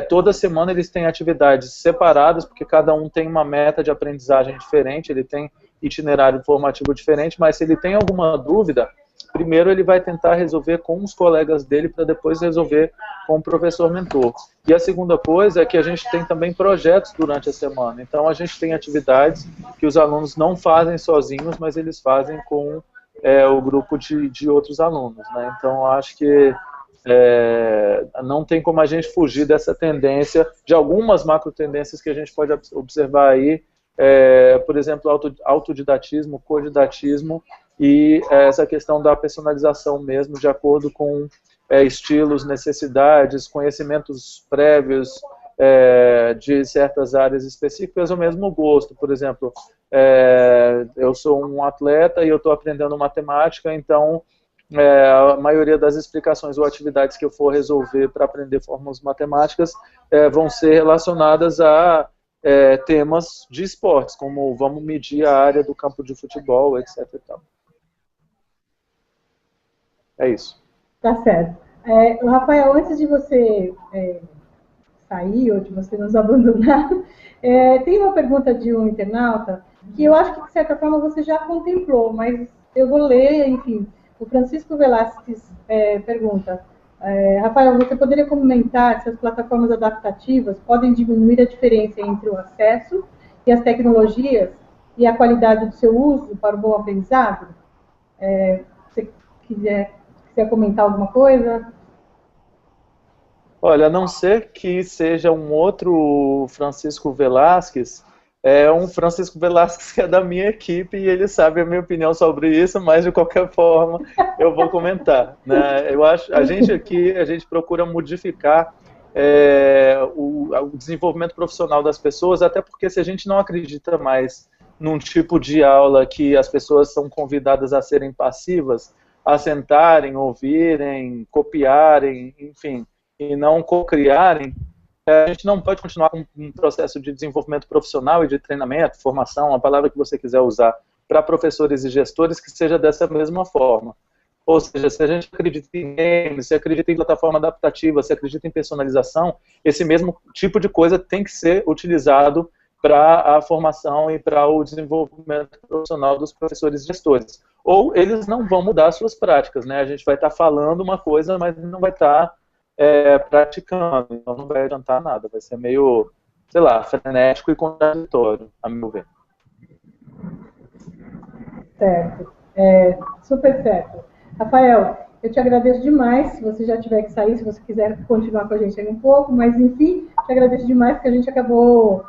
Toda semana eles têm atividades separadas, porque cada um tem uma meta de aprendizagem diferente, ele tem itinerário formativo diferente, mas se ele tem alguma dúvida, primeiro ele vai tentar resolver com os colegas dele, para depois resolver com o professor mentor. E a segunda coisa é que a gente tem também projetos durante a semana, então a gente tem atividades que os alunos não fazem sozinhos, mas eles fazem com o grupo de outros alunos, né? Então acho que não tem como a gente fugir dessa tendência, de algumas macro tendências que a gente pode observar aí, por exemplo, autodidatismo, codidatismo e essa questão da personalização mesmo, de acordo com estilos, necessidades, conhecimentos prévios de certas áreas específicas, ou mesmo gosto. Por exemplo, eu sou um atleta e eu estou aprendendo matemática, então a maioria das explicações ou atividades que eu for resolver para aprender fórmulas matemáticas vão ser relacionadas a temas de esportes, como vamos medir a área do campo de futebol, etc. E tal. É isso. Tá certo. Rafael, antes de você sair ou de você nos abandonar, tem uma pergunta de um internauta que eu acho que, de certa forma, você já contemplou, mas eu vou ler, enfim, O Francisco Velasquez pergunta, Rafael, você poderia comentar se as plataformas adaptativas podem diminuir a diferença entre o acesso e as tecnologias e a qualidade do seu uso para o bom aprendizado? Se quiser comentar alguma coisa? Olha, a não ser que seja um outro Francisco Velasquez, é um Francisco Velasquez que é da minha equipe e ele sabe a minha opinião sobre isso, mas de qualquer forma eu vou comentar, né? Eu acho, a gente procura modificar o desenvolvimento profissional das pessoas, até porque se a gente não acredita mais num tipo de aula que as pessoas são convidadas a serem passivas, a sentarem, ouvirem, copiarem, enfim, e não co-criarem, a gente não pode continuar com um processo de desenvolvimento profissional e de treinamento, formação, a palavra que você quiser usar, para professores e gestores, que seja dessa mesma forma. Ou seja, se a gente acredita em games, se acredita em plataforma adaptativa, se acredita em personalização, esse mesmo tipo de coisa tem que ser utilizado para a formação e para o desenvolvimento profissional dos professores e gestores. Ou eles não vão mudar suas práticas, né? A gente vai estar falando uma coisa, mas não vai estar praticando, então não vai adiantar nada, vai ser meio, sei lá, frenético e contraditório, a meu ver. Certo, super certo. Rafael, eu te agradeço demais, se você já tiver que sair, se você quiser continuar com a gente aí um pouco, mas enfim, te agradeço demais, porque a gente acabou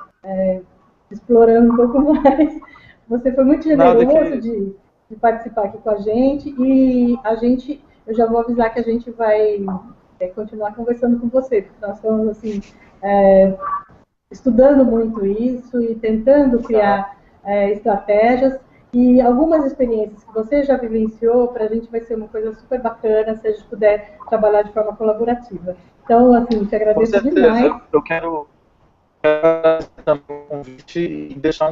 explorando um pouco mais. Você foi muito generoso de participar aqui com a gente, e eu já vou avisar que a gente vai continuar conversando com você, porque nós estamos assim, estudando muito isso e tentando criar estratégias, e algumas experiências que você já vivenciou, para a gente vai ser uma coisa super bacana se a gente puder trabalhar de forma colaborativa. Então, assim, te agradeço demais. Eu quero também um convite e deixar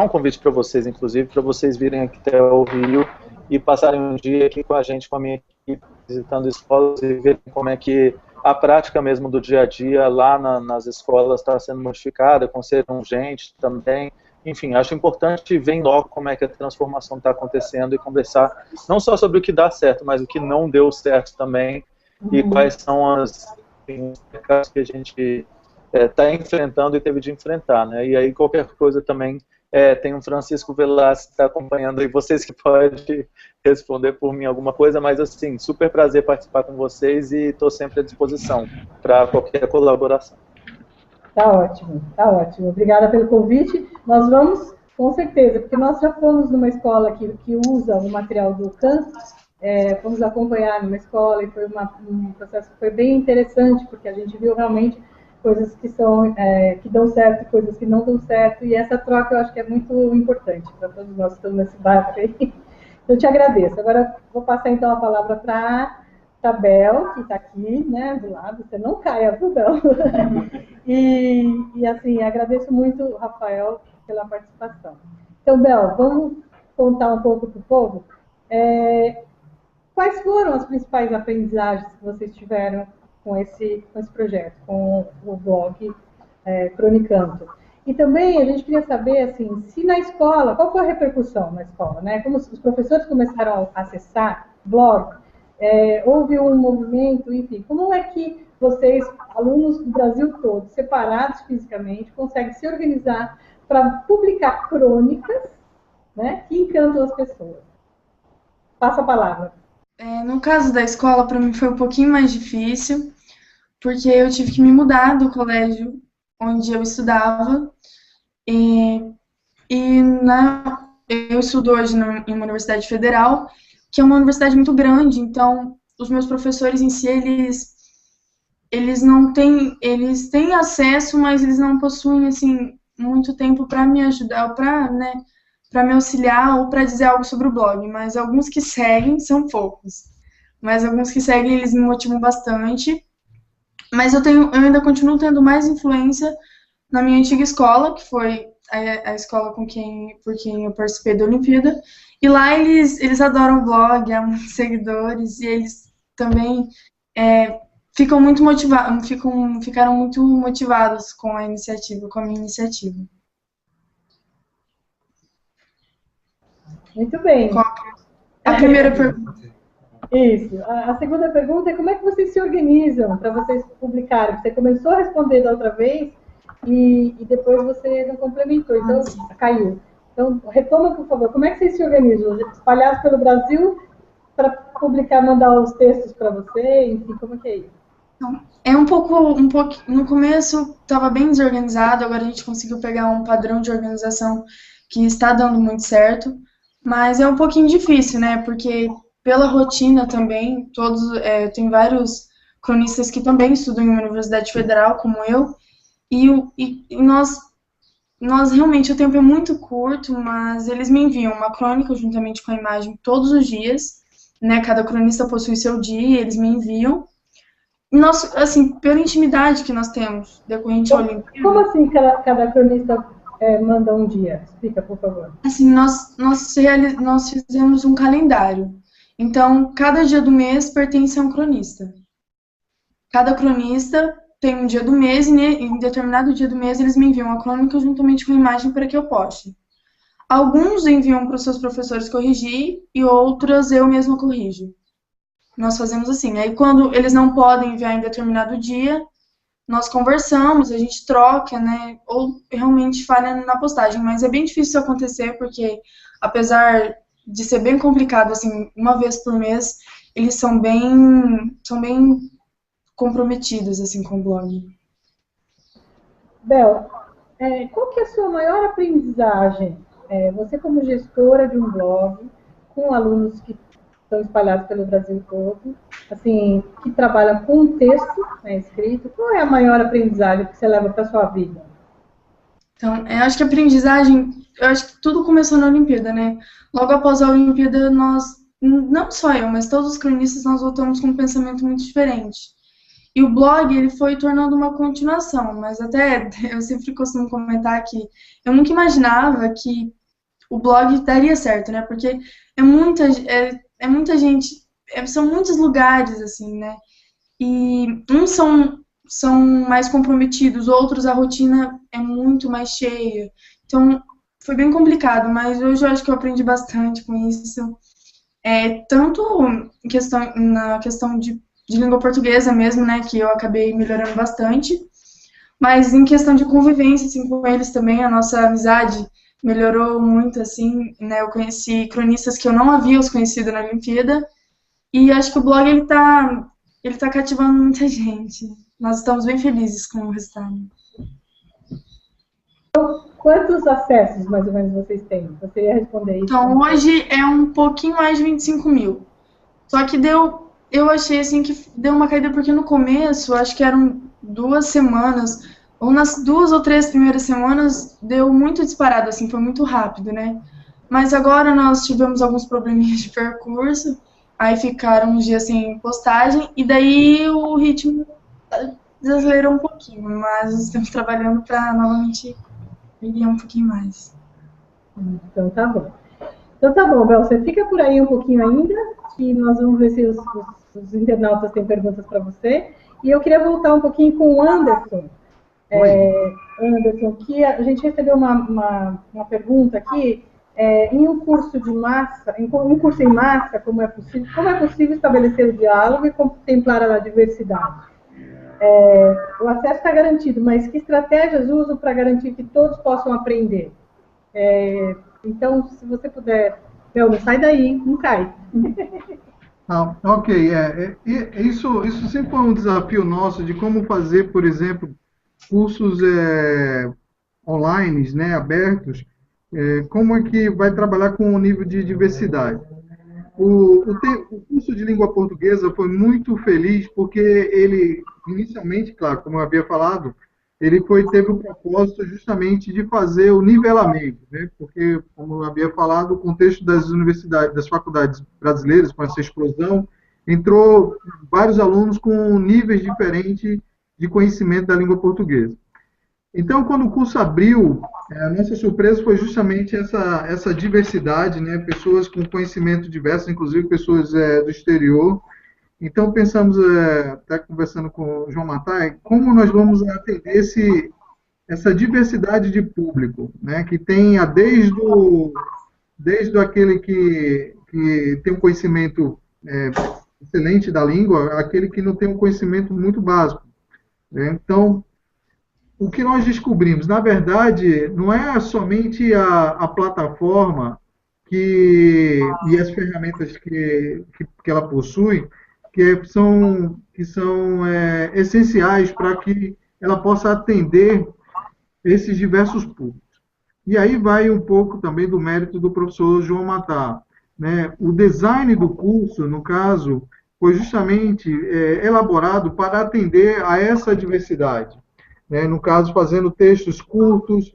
um convite para vocês, inclusive, para vocês virem aqui até o Rio e passarem um dia aqui com a gente, com a minha equipe, visitando escolas e verem como é que a prática mesmo do dia a dia lá nas escolas está sendo modificada, conheceram gente também. Enfim, acho importante ver logo como é que a transformação está acontecendo e conversar não só sobre o que dá certo, mas o que não deu certo também, e quais são as pecados que a gente está enfrentando e teve de enfrentar, né? E aí qualquer coisa também, tem um Francisco Velasquez que está acompanhando aí, vocês que podem responder por mim alguma coisa, mas assim, super prazer participar com vocês e estou sempre à disposição para qualquer colaboração. Tá ótimo, tá ótimo. Obrigada pelo convite. Nós vamos, com certeza, porque nós já fomos numa escola que usa o material do CAN, fomos acompanhar numa escola e foi um processo que foi bem interessante, porque a gente viu realmente coisas que dão certo e coisas que não dão certo, e essa troca eu acho que é muito importante para todos nós que estamos nesse barco aí. Eu te agradeço. Agora vou passar então a palavra para a Bel, que está aqui, né, do lado. Você não caia, viu, Bel? E assim, agradeço muito, Rafael, pela participação. Então, Bel, vamos contar um pouco para o povo. Quais foram as principais aprendizagens que vocês tiveram com esse projeto, com o blog Cronicanto? E também a gente queria saber, assim, se na escola, qual foi a repercussão na escola, né? Como os professores começaram a acessar o blog, houve um movimento, enfim, como é que vocês, alunos do Brasil todo, separados fisicamente, conseguem se organizar para publicar crônicas, né, que encantam as pessoas? Passa a palavra. No caso da escola, para mim foi um pouquinho mais difícil, porque eu tive que me mudar do colégio onde eu estudava, eu estudo hoje em uma universidade federal, que é uma universidade muito grande, então os meus professores em si, eles têm acesso, mas eles não possuem, assim, muito tempo para me ajudar, para me auxiliar ou para dizer algo sobre o blog, mas alguns que seguem, são poucos, mas alguns que seguem, eles me motivam bastante, mas eu ainda continuo tendo mais influência na minha antiga escola, que foi a escola por quem eu participei da Olimpíada, e lá eles adoram o blog, há muitos seguidores, e eles também ficaram muito motivados com a minha iniciativa. Muito bem. A primeira pergunta. Isso. A segunda pergunta é como é que vocês se organizam para vocês publicarem? Você começou a responder da outra vez e depois você não complementou, então caiu. Então, retoma, por favor. Como é que vocês se organizam? Espalhados pelo Brasil para publicar, mandar os textos para você? Enfim, como é que é isso? É um pouco, no começo estava bem desorganizado, agora a gente conseguiu pegar um padrão de organização que está dando muito certo, mas é um pouquinho difícil, né? Porque pela rotina também, tem vários cronistas que também estudam em uma universidade federal, como eu, e nós realmente, o tempo é muito curto, mas eles me enviam uma crônica juntamente com a imagem todos os dias, né? Cada cronista possui seu dia, eles me enviam. Nós, assim, pela intimidade que nós temos, decorrente à Olimpíada... Como assim cada cronista manda um dia? Explica, por favor. Assim, nós fizemos um calendário. Então, cada dia do mês pertence a um cronista. Cada cronista tem um dia do mês e em determinado dia do mês eles me enviam a crônica juntamente com a imagem para que eu poste. Alguns enviam para os seus professores corrigir e outras eu mesma corrijo. Nós fazemos assim. Aí, quando eles não podem enviar em determinado dia, nós conversamos, a gente troca, né? Ou realmente falha na postagem. Mas é bem difícil isso acontecer, porque apesar de ser bem complicado, assim, uma vez por mês, eles são bem comprometidos, assim, com o blog. Bel, qual que é a sua maior aprendizagem? Você como gestora de um blog, com alunos que estão espalhados pelo Brasil todo, assim, que trabalham com texto, né, escrito, qual é a maior aprendizagem que você leva para a sua vida? Então, eu acho que a aprendizagem, eu acho que tudo começou na Olimpíada, né? Logo após a Olimpíada, não só eu, mas todos os cronistas, nós voltamos com um pensamento muito diferente. E o blog, ele foi tornando uma continuação, mas até eu sempre costumo comentar que eu nunca imaginava que o blog daria certo, né? Porque é muita gente, são muitos lugares, assim, né? E uns são mais comprometidos, outros a rotina é muito mais cheia. Então, foi bem complicado, mas hoje eu acho que eu aprendi bastante com isso. Tanto na questão de língua portuguesa mesmo, né, que eu acabei melhorando bastante, mas em questão de convivência, assim, com eles também, a nossa amizade melhorou muito, assim, né, eu conheci cronistas que eu não havia os conhecido na Olimpíada, e acho que o blog, ele tá cativando muita gente. Nós estamos bem felizes com o resultado. Quantos acessos, mais ou menos, vocês têm? Você ia responder isso? Então, hoje é um pouquinho mais de 25 mil. Só que eu achei, assim, que deu uma caída, porque no começo, acho que eram 2 semanas, ou nas 2 ou 3 primeiras semanas, deu muito disparado, assim, foi muito rápido, né? Mas agora nós tivemos alguns probleminhas de percurso, aí ficaram uns dias sem postagem, e daí o ritmo desacelerou um pouquinho, mas estamos trabalhando para novamente ir um pouquinho mais. Então tá bom. Então tá bom, Bel, você fica por aí um pouquinho ainda, que nós vamos ver se os internautas têm perguntas para você. E eu queria voltar um pouquinho com o Anderson. Anderson, que a gente recebeu uma pergunta aqui. Em um curso de massa, em um curso em massa, como é possível estabelecer o diálogo e contemplar a diversidade? O acesso está garantido, mas que estratégias usam para garantir que todos possam aprender? Então, se você puder... não sai daí, não cai. Ok. Isso sempre foi um desafio nosso de como fazer, por exemplo, cursos online, né, abertos, como é que vai trabalhar com o nível de diversidade. O curso de língua portuguesa foi muito feliz porque ele, inicialmente, claro, como eu havia falado, ele teve o propósito justamente de fazer o nivelamento, né? Porque, como eu havia falado, o contexto das universidades, das faculdades brasileiras, com essa explosão, entrou vários alunos com níveis diferentes de conhecimento da língua portuguesa. Então, quando o curso abriu, a nossa surpresa foi justamente essa diversidade, né? Pessoas com conhecimento diverso, inclusive pessoas do exterior. Então, pensamos, até conversando com o João Matai, como nós vamos atender essa diversidade de público, né? Que tenha desde aquele que que tem um conhecimento excelente da língua àquele que não tem um conhecimento muito básico, né? Então, o que nós descobrimos, na verdade, não é somente a plataforma e as ferramentas que ela possui que são essenciais para que ela possa atender esses diversos públicos. E aí vai um pouco também do mérito do professor João Matar, né? O design do curso, no caso, foi justamente elaborado para atender a essa diversidade, né? No caso, fazendo textos curtos,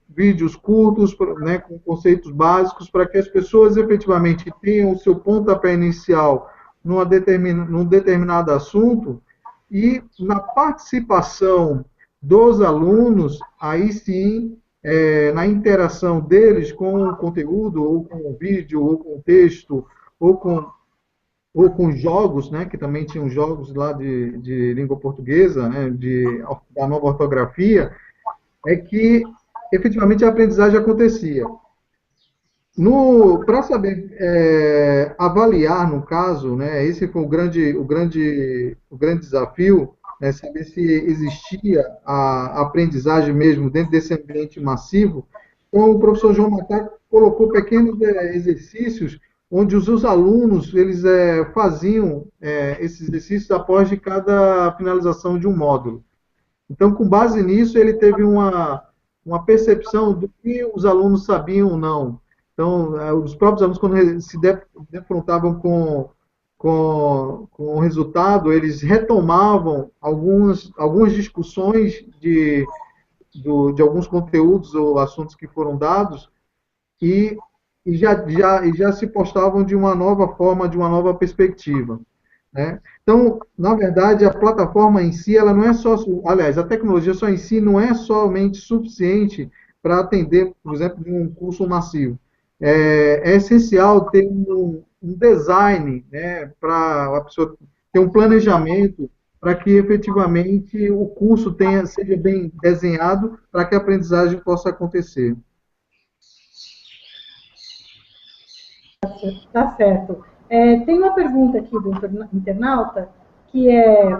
vídeos curtos, né, com conceitos básicos, para que as pessoas efetivamente tenham o seu pontapé inicial num determinado assunto, e na participação dos alunos, aí sim, na interação deles com o conteúdo, ou com o vídeo, ou com o texto, ou com jogos, né, que também tinham jogos lá de língua portuguesa, né, da nova ortografia, é que efetivamente a aprendizagem acontecia. Para saber avaliar, no caso, né, esse foi o grande desafio, né, saber se existia a aprendizagem mesmo dentro desse ambiente massivo. Então, o professor João Matar colocou pequenos exercícios onde os alunos eles faziam esses exercícios após de cada finalização de um módulo. Então, com base nisso, ele teve uma percepção do que os alunos sabiam ou não. Então, os próprios alunos, quando se defrontavam com o resultado, eles retomavam algumas discussões de alguns conteúdos ou assuntos que foram dados e já se postavam de uma nova forma, de uma nova perspectiva, né? Então, na verdade, a plataforma em si, ela não é só, aliás, a tecnologia só em si não é somente suficiente para atender, por exemplo, um curso massivo. É essencial ter um design, né, para a pessoa ter um planejamento para que efetivamente o curso seja bem desenhado para que a aprendizagem possa acontecer. Tá certo. Tem uma pergunta aqui do internauta, que é: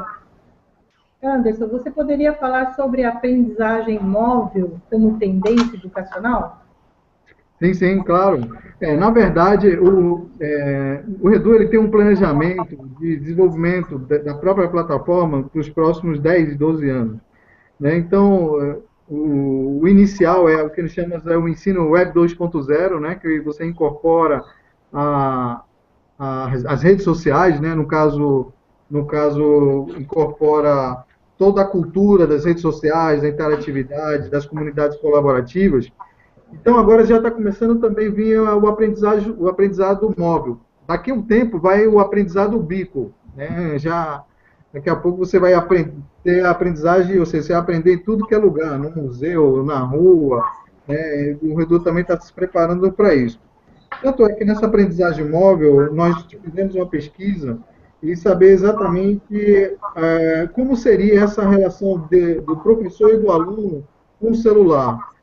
Anderson, você poderia falar sobre a aprendizagem móvel como tendência educacional? Sim, claro. Na verdade, o Redu ele tem um planejamento de desenvolvimento da própria plataforma para os próximos 10 e 12 anos, né? Então, o inicial é o que eles chamam de o ensino Web 2.0, né? Que você incorpora as redes sociais, né? No caso, incorpora toda a cultura das redes sociais, da interatividade, das comunidades colaborativas. Então, agora já está começando também a vir o aprendizado móvel. Daqui a um tempo vai o aprendizado ubiquo, né? Daqui a pouco você vai ter a aprendizagem, ou seja, você vai aprender em tudo que é lugar, no museu, na rua, né? O Redu também está se preparando para isso. Tanto é que nessa aprendizagem móvel, nós fizemos uma pesquisa e saber exatamente como seria essa relação do professor e do aluno com o celular.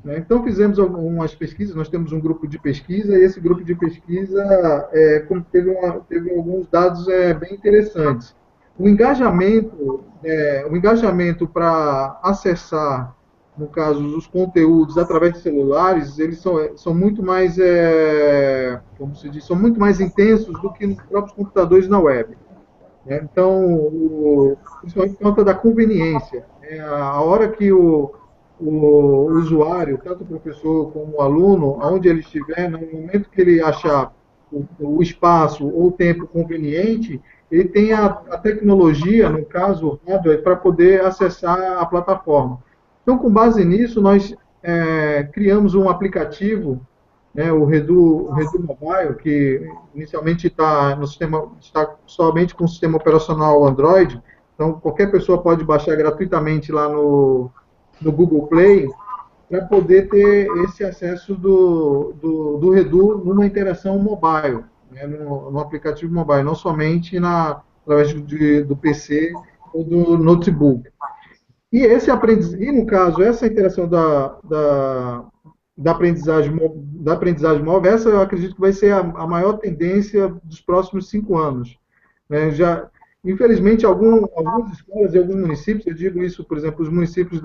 Então, fizemos algumas pesquisas, nós temos um grupo de pesquisa, e esse grupo de pesquisa teve alguns dados bem interessantes. O engajamento para acessar, no caso, os conteúdos através de celulares, eles são muito mais, como se diz, são muito mais intensos do que nos próprios computadores na web, né? Então, principalmente por conta da conveniência. A hora que o usuário, tanto o professor como o aluno, aonde ele estiver, no momento que ele achar o espaço ou o tempo conveniente, ele tem a tecnologia, no caso, o hardware, para poder acessar a plataforma. Então, com base nisso, nós criamos um aplicativo, né, o Redu Mobile, que inicialmente está somente com o sistema operacional Android. Então, qualquer pessoa pode baixar gratuitamente lá no Google Play, para poder ter esse acesso do Redu numa interação mobile, né, no aplicativo mobile, não somente através do PC ou do notebook. E no caso, essa interação da aprendizagem móvel, essa eu acredito que vai ser a maior tendência dos próximos 5 anos. Né? Infelizmente, algumas escolas e alguns municípios, eu digo isso, por exemplo, os municípios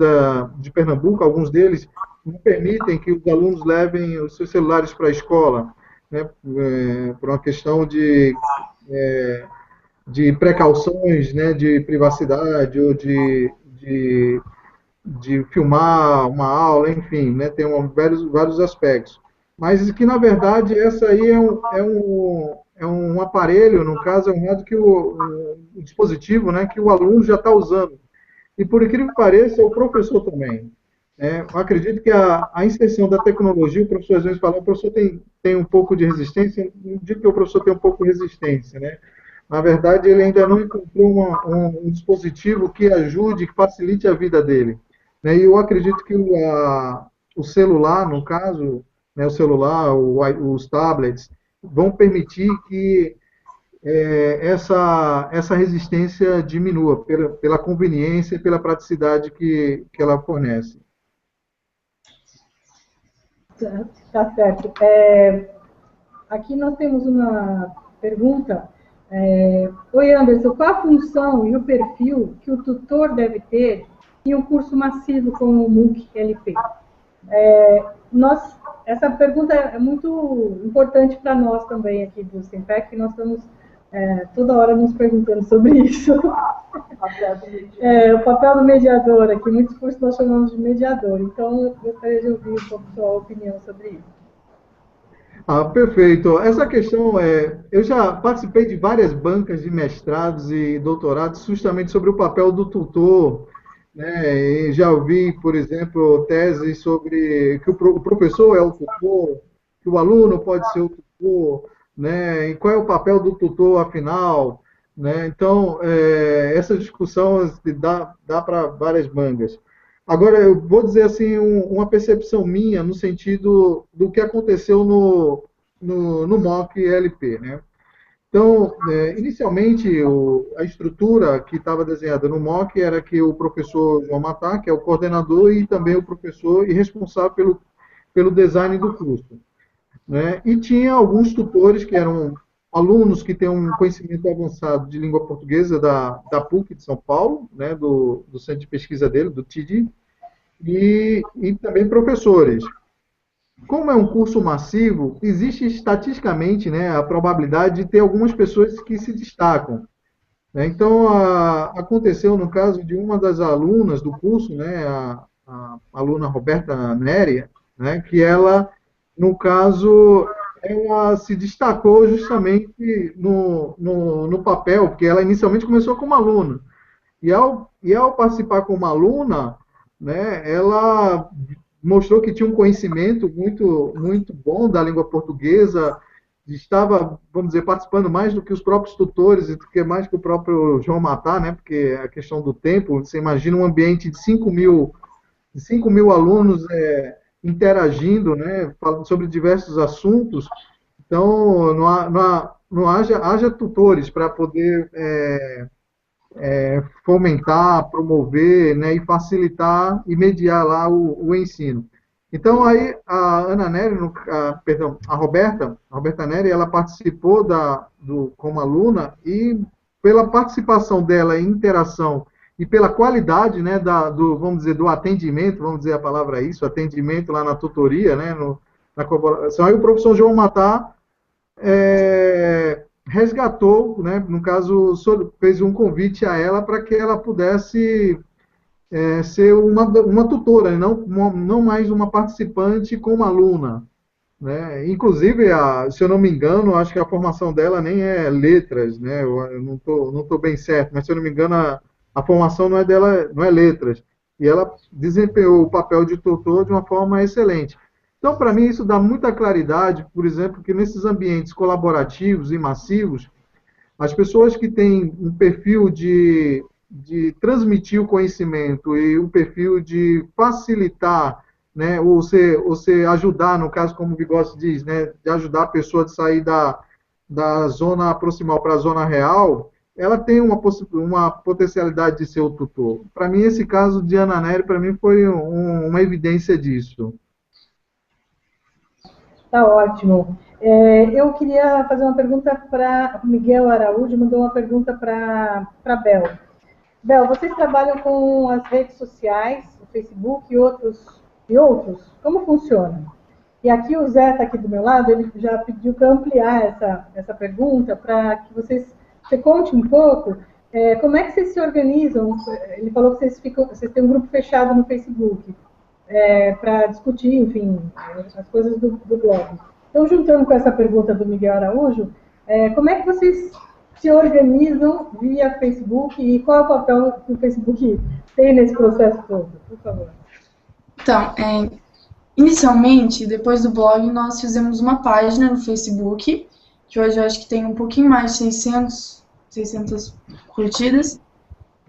de Pernambuco, alguns deles não permitem que os alunos levem os seus celulares para a escola, né? Por uma questão de precauções, né? De privacidade ou de filmar uma aula, enfim, né? Tem vários aspectos. Mas que, na verdade, essa aí é um aparelho, no caso, é um rádio que o dispositivo, né, que o aluno já está usando. E, por incrível que pareça, o professor também. Eu acredito que a inserção da tecnologia, o professor às vezes fala, o professor tem um pouco de resistência, não digo que o professor tem um pouco de resistência, né? Na verdade, ele ainda não encontrou um dispositivo que ajude, que facilite a vida dele. Né? E eu acredito que o celular, no caso, né, o celular, os tablets, vão permitir que essa resistência diminua pela conveniência e pela praticidade que ela fornece. Tá certo. Aqui nós temos uma pergunta. Oi, Anderson, qual a função e o perfil que o tutor deve ter em um curso massivo como o MOOC-LP? Essa pergunta é muito importante para nós também aqui do Simpec, que nós estamos toda hora nos perguntando sobre isso. O papel do mediador aqui, muitos cursos nós chamamos de mediador, então eu gostaria de ouvir um pouco a sua opinião sobre isso. Perfeito. Essa questão eu já participei de várias bancas de mestrados e doutorados justamente sobre o papel do tutor, né? E já ouvi, por exemplo, teses sobre que o professor é o tutor, que o aluno pode ser o tutor, né? E qual é o papel do tutor afinal, né? Então, essa discussão dá para várias mangas. Agora, eu vou dizer assim, uma percepção minha no sentido do que aconteceu no MOOC-LP, né? Então, inicialmente, a estrutura que estava desenhada no MOOC era que o professor João Matá, que é o coordenador, e também o professor e responsável pelo design do curso. Né? E tinha alguns tutores que eram alunos que têm um conhecimento avançado de língua portuguesa da PUC de São Paulo, né, do centro de pesquisa dele, do TID, e também professores. Como é um curso massivo, existe estatisticamente, né, a probabilidade de ter algumas pessoas que se destacam. Né? Então, aconteceu no caso de uma das alunas do curso, né, a aluna Roberta Neri, né, que ela, no caso, ela se destacou justamente no papel, porque ela inicialmente começou como aluna. E ao participar como aluna, né, ela mostrou que tinha um conhecimento muito, muito bom da língua portuguesa, estava, vamos dizer, participando mais do que os próprios tutores, do que mais que o próprio João Matá, né, porque a questão do tempo, você imagina um ambiente de 5 mil alunos interagindo, né, falando sobre diversos assuntos, então não haja tutores para poder fomentar, promover, né, e facilitar e mediar lá o ensino. Então, aí, a Ana Nery, a Roberta Nery, ela participou como aluna e pela participação dela em interação e pela qualidade, né, vamos dizer, do atendimento, vamos dizer a palavra isso, atendimento lá na tutoria, né, na corporação, aí o professor João Matá resgatou, né, no caso, fez um convite a ela para que ela pudesse ser uma tutora, não mais uma participante como aluna. Né? Inclusive, se eu não me engano, acho que a formação dela nem é letras, né? Eu não tô bem certo, mas se eu não me engano, a formação não é dela, não é letras. E ela desempenhou o papel de tutor de uma forma excelente. Então, para mim, isso dá muita claridade, por exemplo, que nesses ambientes colaborativos e massivos, as pessoas que têm um perfil de transmitir o conhecimento e um perfil de facilitar, né, ou você ajudar, no caso, como o Vygotsky diz, né, de ajudar a pessoa a sair da zona proximal para a zona real, ela tem uma potencialidade de ser o tutor. Para mim, esse caso de Ana Nery, para mim, foi uma evidência disso. Tá ótimo. Eu queria fazer uma pergunta para Miguel Araújo, mandou uma pergunta para Bel. Bel, vocês trabalham com as redes sociais, o Facebook e outros? Como funciona? E aqui o Zé está aqui do meu lado, ele já pediu para ampliar essa pergunta, para que você conte um pouco como é que vocês se organizam. Ele falou que vocês têm um grupo fechado no Facebook para discutir, enfim, as coisas do blog. Então, juntando com essa pergunta do Miguel Araújo, como é que vocês se organizam via Facebook e qual é o papel que o Facebook tem nesse processo todo? Por favor. Então, inicialmente, depois do blog, nós fizemos uma página no Facebook, que hoje eu acho que tem um pouquinho mais de 600 curtidas.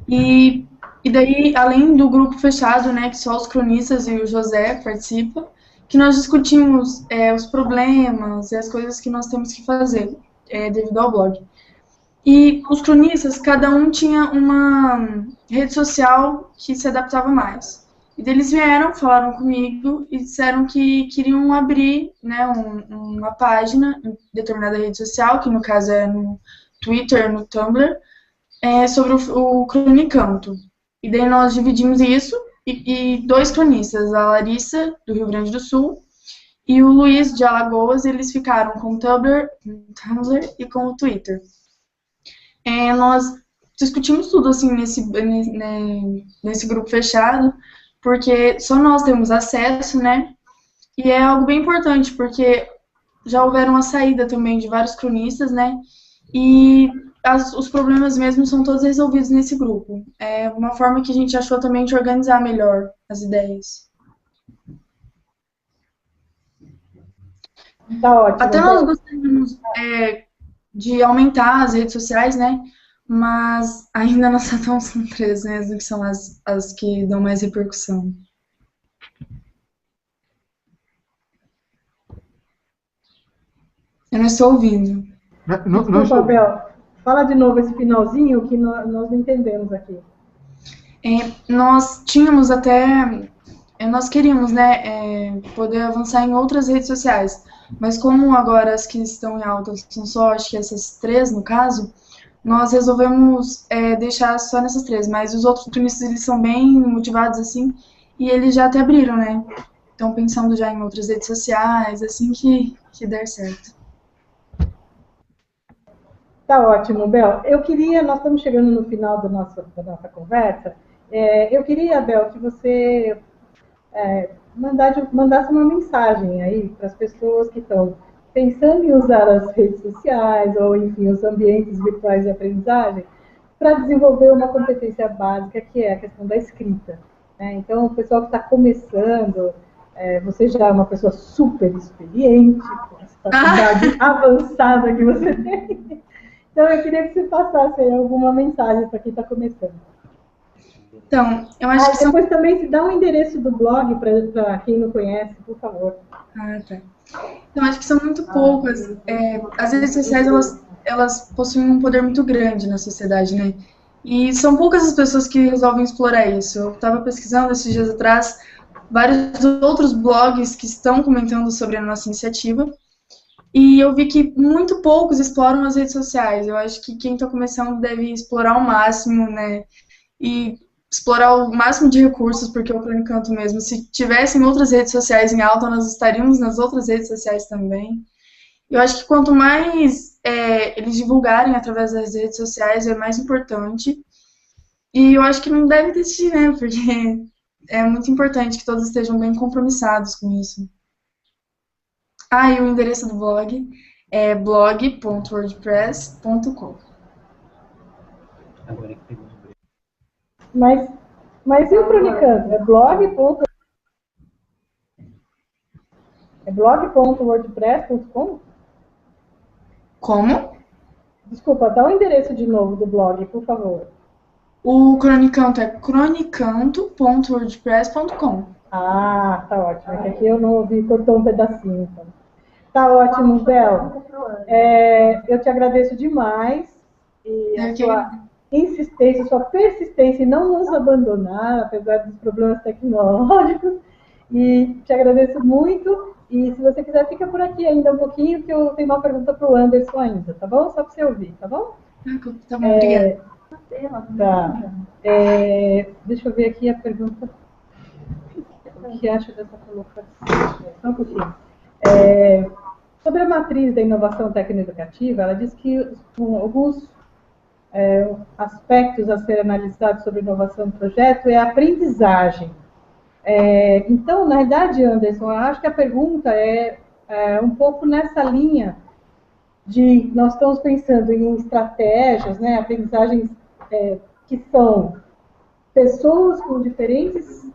E daí, além do grupo fechado, né, que só os cronistas e o José participam, que nós discutimos os problemas e as coisas que nós temos que fazer devido ao blog. E os cronistas, cada um tinha uma rede social que se adaptava mais. E daí eles vieram, falaram comigo e disseram que queriam abrir, né, uma página em determinada rede social, que no caso é no Twitter, no Tumblr, sobre o Cronicanto. E daí nós dividimos isso e dois cronistas, a Larissa, do Rio Grande do Sul, e o Luiz, de Alagoas, eles ficaram com o Tumblr e com o Twitter. Nós discutimos tudo assim nesse grupo fechado, porque só nós temos acesso, né? E é algo bem importante, porque já houveram a saída também de vários cronistas, né? E os problemas mesmo são todos resolvidos nesse grupo. É uma forma que a gente achou também de organizar melhor as ideias. Tá ótimo. Até nós gostaríamos de aumentar as redes sociais, né? Mas ainda nós estamos com 3 mesmo, que são as que dão mais repercussão. Eu não estou ouvindo. Desculpa, Bel. Fala de novo esse finalzinho que nós não entendemos aqui. Nós tínhamos nós queríamos, né, poder avançar em outras redes sociais, mas como agora as que estão em alta são só, acho que essas 3 no caso, nós resolvemos deixar só nessas 3, mas os outros cronistas, eles são bem motivados, assim, e eles já até abriram, né, estão pensando já em outras redes sociais, assim que der certo. Tá ótimo, Bel. Nós estamos chegando no final da nossa conversa. Eu queria, Bel, que você mandasse uma mensagem aí para as pessoas que estão pensando em usar as redes sociais ou, enfim, os ambientes virtuais de aprendizagem para desenvolver uma competência básica, que é a questão da escrita. Né? Então, o pessoal que está começando, você já é uma pessoa super experiente, com essa capacidade avançada que você tem. Então, eu queria que você passasse aí alguma mensagem para quem está começando. Então, eu acho que depois também se dá um endereço do blog para quem não conhece, por favor. Tá. Então, acho que são muito poucas. As redes sociais, elas possuem um poder muito grande na sociedade, né? E são poucas as pessoas que resolvem explorar isso. Eu estava pesquisando esses dias atrás vários outros blogs que estão comentando sobre a nossa iniciativa. E eu vi que muito poucos exploram as redes sociais. Eu acho que quem está começando deve explorar ao máximo, né? E explorar o máximo de recursos, porque o Cronicanto mesmo, se tivessem outras redes sociais em alta, nós estaríamos nas outras redes sociais também. Eu acho que quanto mais eles divulgarem através das redes sociais, é mais importante. E eu acho que não deve desistir, né? Porque é muito importante que todos estejam bem compromissados com isso. E o endereço do blog é blog.wordpress.com. Agora que pegou. Mas e o Cronicanto? É blog.wordpress.com? Como? Desculpa, dá o endereço de novo do blog, por favor. O Cronicanto é cronicanto.wordpress.com. Tá ótimo. É que aqui eu não ouvi, cortou um pedacinho. Então. Tá ótimo, Bel. Eu te agradeço demais. E a sua insistência, sua persistência em não nos abandonar, apesar dos problemas tecnológicos. E te agradeço muito. E se você quiser, fica por aqui ainda um pouquinho, que eu tenho uma pergunta para o Anderson ainda, tá bom? Só para você ouvir, tá bom? Tá bom, obrigada. Tá. Deixa eu ver aqui a pergunta. O que acha dessa colocação? Só um pouquinho. Sobre a matriz da inovação tecnoeducativa, ela diz que alguns aspectos a serem analisados sobre inovação do projeto é a aprendizagem. Então, na verdade, Anderson, eu acho que a pergunta é um pouco nessa linha de nós estamos pensando em estratégias, né, aprendizagens que são pessoas com diferentes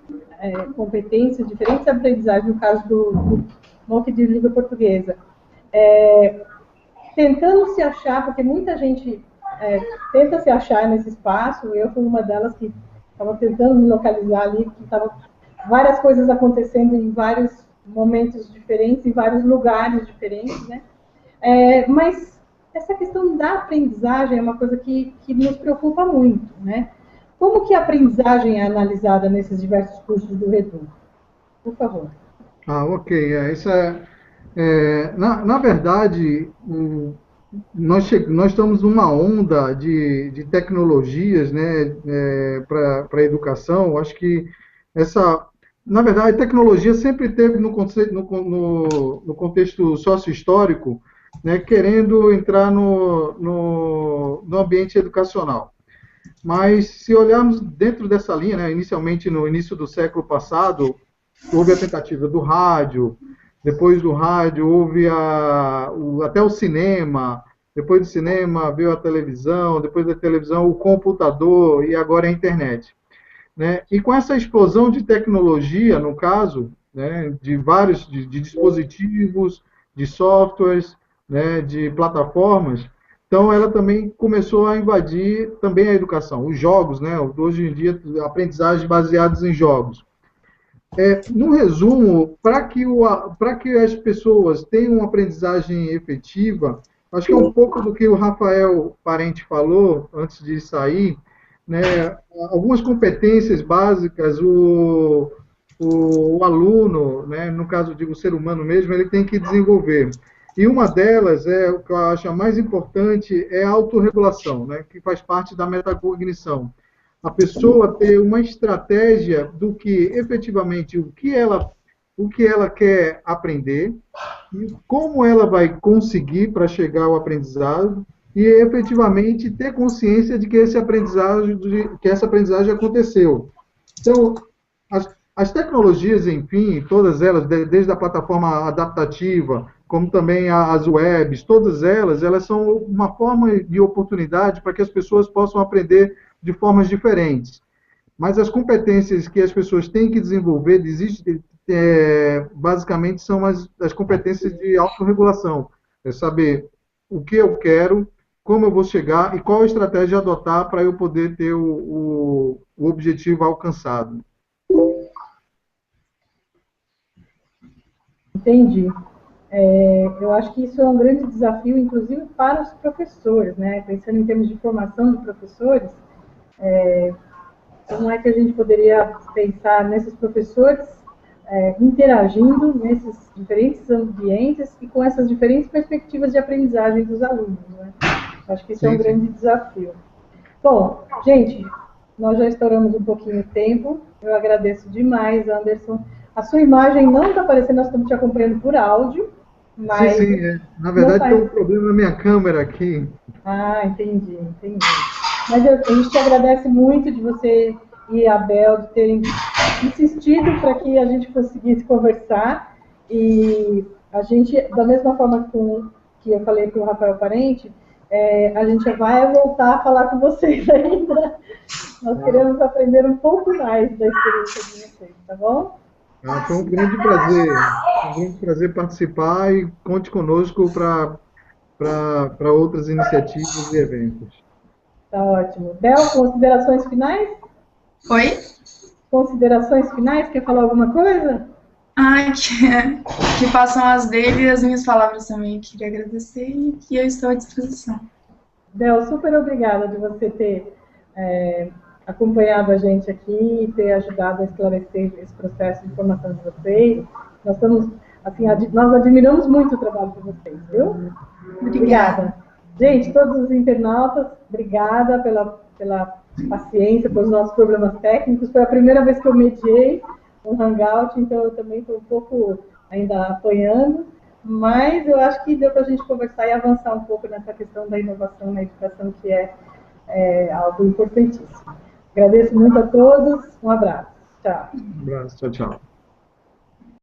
competências, diferentes aprendizagens, no caso do MOOC de língua portuguesa, tentando se achar, porque muita gente tenta se achar nesse espaço, eu fui uma delas que estava tentando me localizar ali, que estava várias coisas acontecendo em vários momentos diferentes, em vários lugares diferentes, né? Mas essa questão da aprendizagem é uma coisa que nos preocupa muito, né? Como que a aprendizagem é analisada nesses diversos cursos do Redu? Por favor. Ok. Na verdade, nós estamos numa onda de tecnologias, né, para a educação. Acho que na verdade, a tecnologia sempre teve no contexto sócio-histórico, né, querendo entrar no ambiente educacional. Mas se olharmos dentro dessa linha, né, inicialmente no início do século passado, houve a tentativa do rádio, depois do rádio houve até o cinema, depois do cinema veio a televisão, depois da televisão o computador e agora a internet. Né? E com essa explosão de tecnologia, no caso, né, de vários de dispositivos, de softwares, né, de plataformas, então ela também começou a invadir também a educação, os jogos, né, hoje em dia aprendizagens baseadas em jogos. No resumo, para que as pessoas tenham uma aprendizagem efetiva, acho que é um pouco do que o Rafael Parente falou antes de sair, né? Algumas competências básicas o aluno, né, no caso digo o ser humano mesmo, ele tem que desenvolver. E uma delas, o que eu acho a mais importante, é a autorregulação, né, que faz parte da metacognição. A pessoa ter uma estratégia do que efetivamente o que ela quer aprender e como ela vai conseguir para chegar ao aprendizado e efetivamente ter consciência de que essa aprendizagem aconteceu. Então, as tecnologias, enfim, todas elas, desde a plataforma adaptativa, como também as webs, todas elas são uma forma de oportunidade para que as pessoas possam aprender de formas diferentes. Mas as competências que as pessoas têm que desenvolver, basicamente, são as competências de autorregulação. É saber o que eu quero, como eu vou chegar e qual a estratégia adotar para eu poder ter o objetivo alcançado. Entendi. Eu acho que isso é um grande desafio, inclusive para os professores, né? Pensando em termos de formação de professores, como é que a gente poderia pensar nesses professores interagindo nesses diferentes ambientes e com essas diferentes perspectivas de aprendizagem dos alunos, né? Acho que isso é um grande desafio. Bom, gente, nós já estouramos um pouquinho o tempo. Eu agradeço demais, Anderson. A sua imagem não está aparecendo, nós estamos te acompanhando por áudio. Mas sim. Na verdade, tem um problema na minha câmera aqui. Ah, entendi. Mas a gente te agradece muito de você e a Bel de terem insistido para que a gente conseguisse conversar. E a gente, da mesma forma que eu falei para o Rafael Parente, a gente vai voltar a falar com vocês ainda. Nós queremos aprender um pouco mais da experiência de vocês, tá bom? Foi um grande prazer participar e conte conosco para outras iniciativas e eventos. Tá ótimo. Bel, considerações finais? Oi? Considerações finais? Quer falar alguma coisa? Que passam as dele e as minhas palavras também. Queria agradecer e eu estou à disposição. Bel, super obrigada de você ter acompanhado a gente aqui e ter ajudado a esclarecer esse processo de formação de vocês. Nós estamos assim, nós admiramos muito o trabalho de vocês, viu? Obrigada. Gente, todos os internautas, obrigada pela paciência, pelos nossos problemas técnicos. Foi a primeira vez que eu mediei um Hangout, então eu também estou um pouco ainda apanhando, mas eu acho que deu para a gente conversar e avançar um pouco nessa questão da inovação na educação, que é algo importantíssimo. Agradeço muito a todos, um abraço. Tchau. Um abraço, tchau, tchau.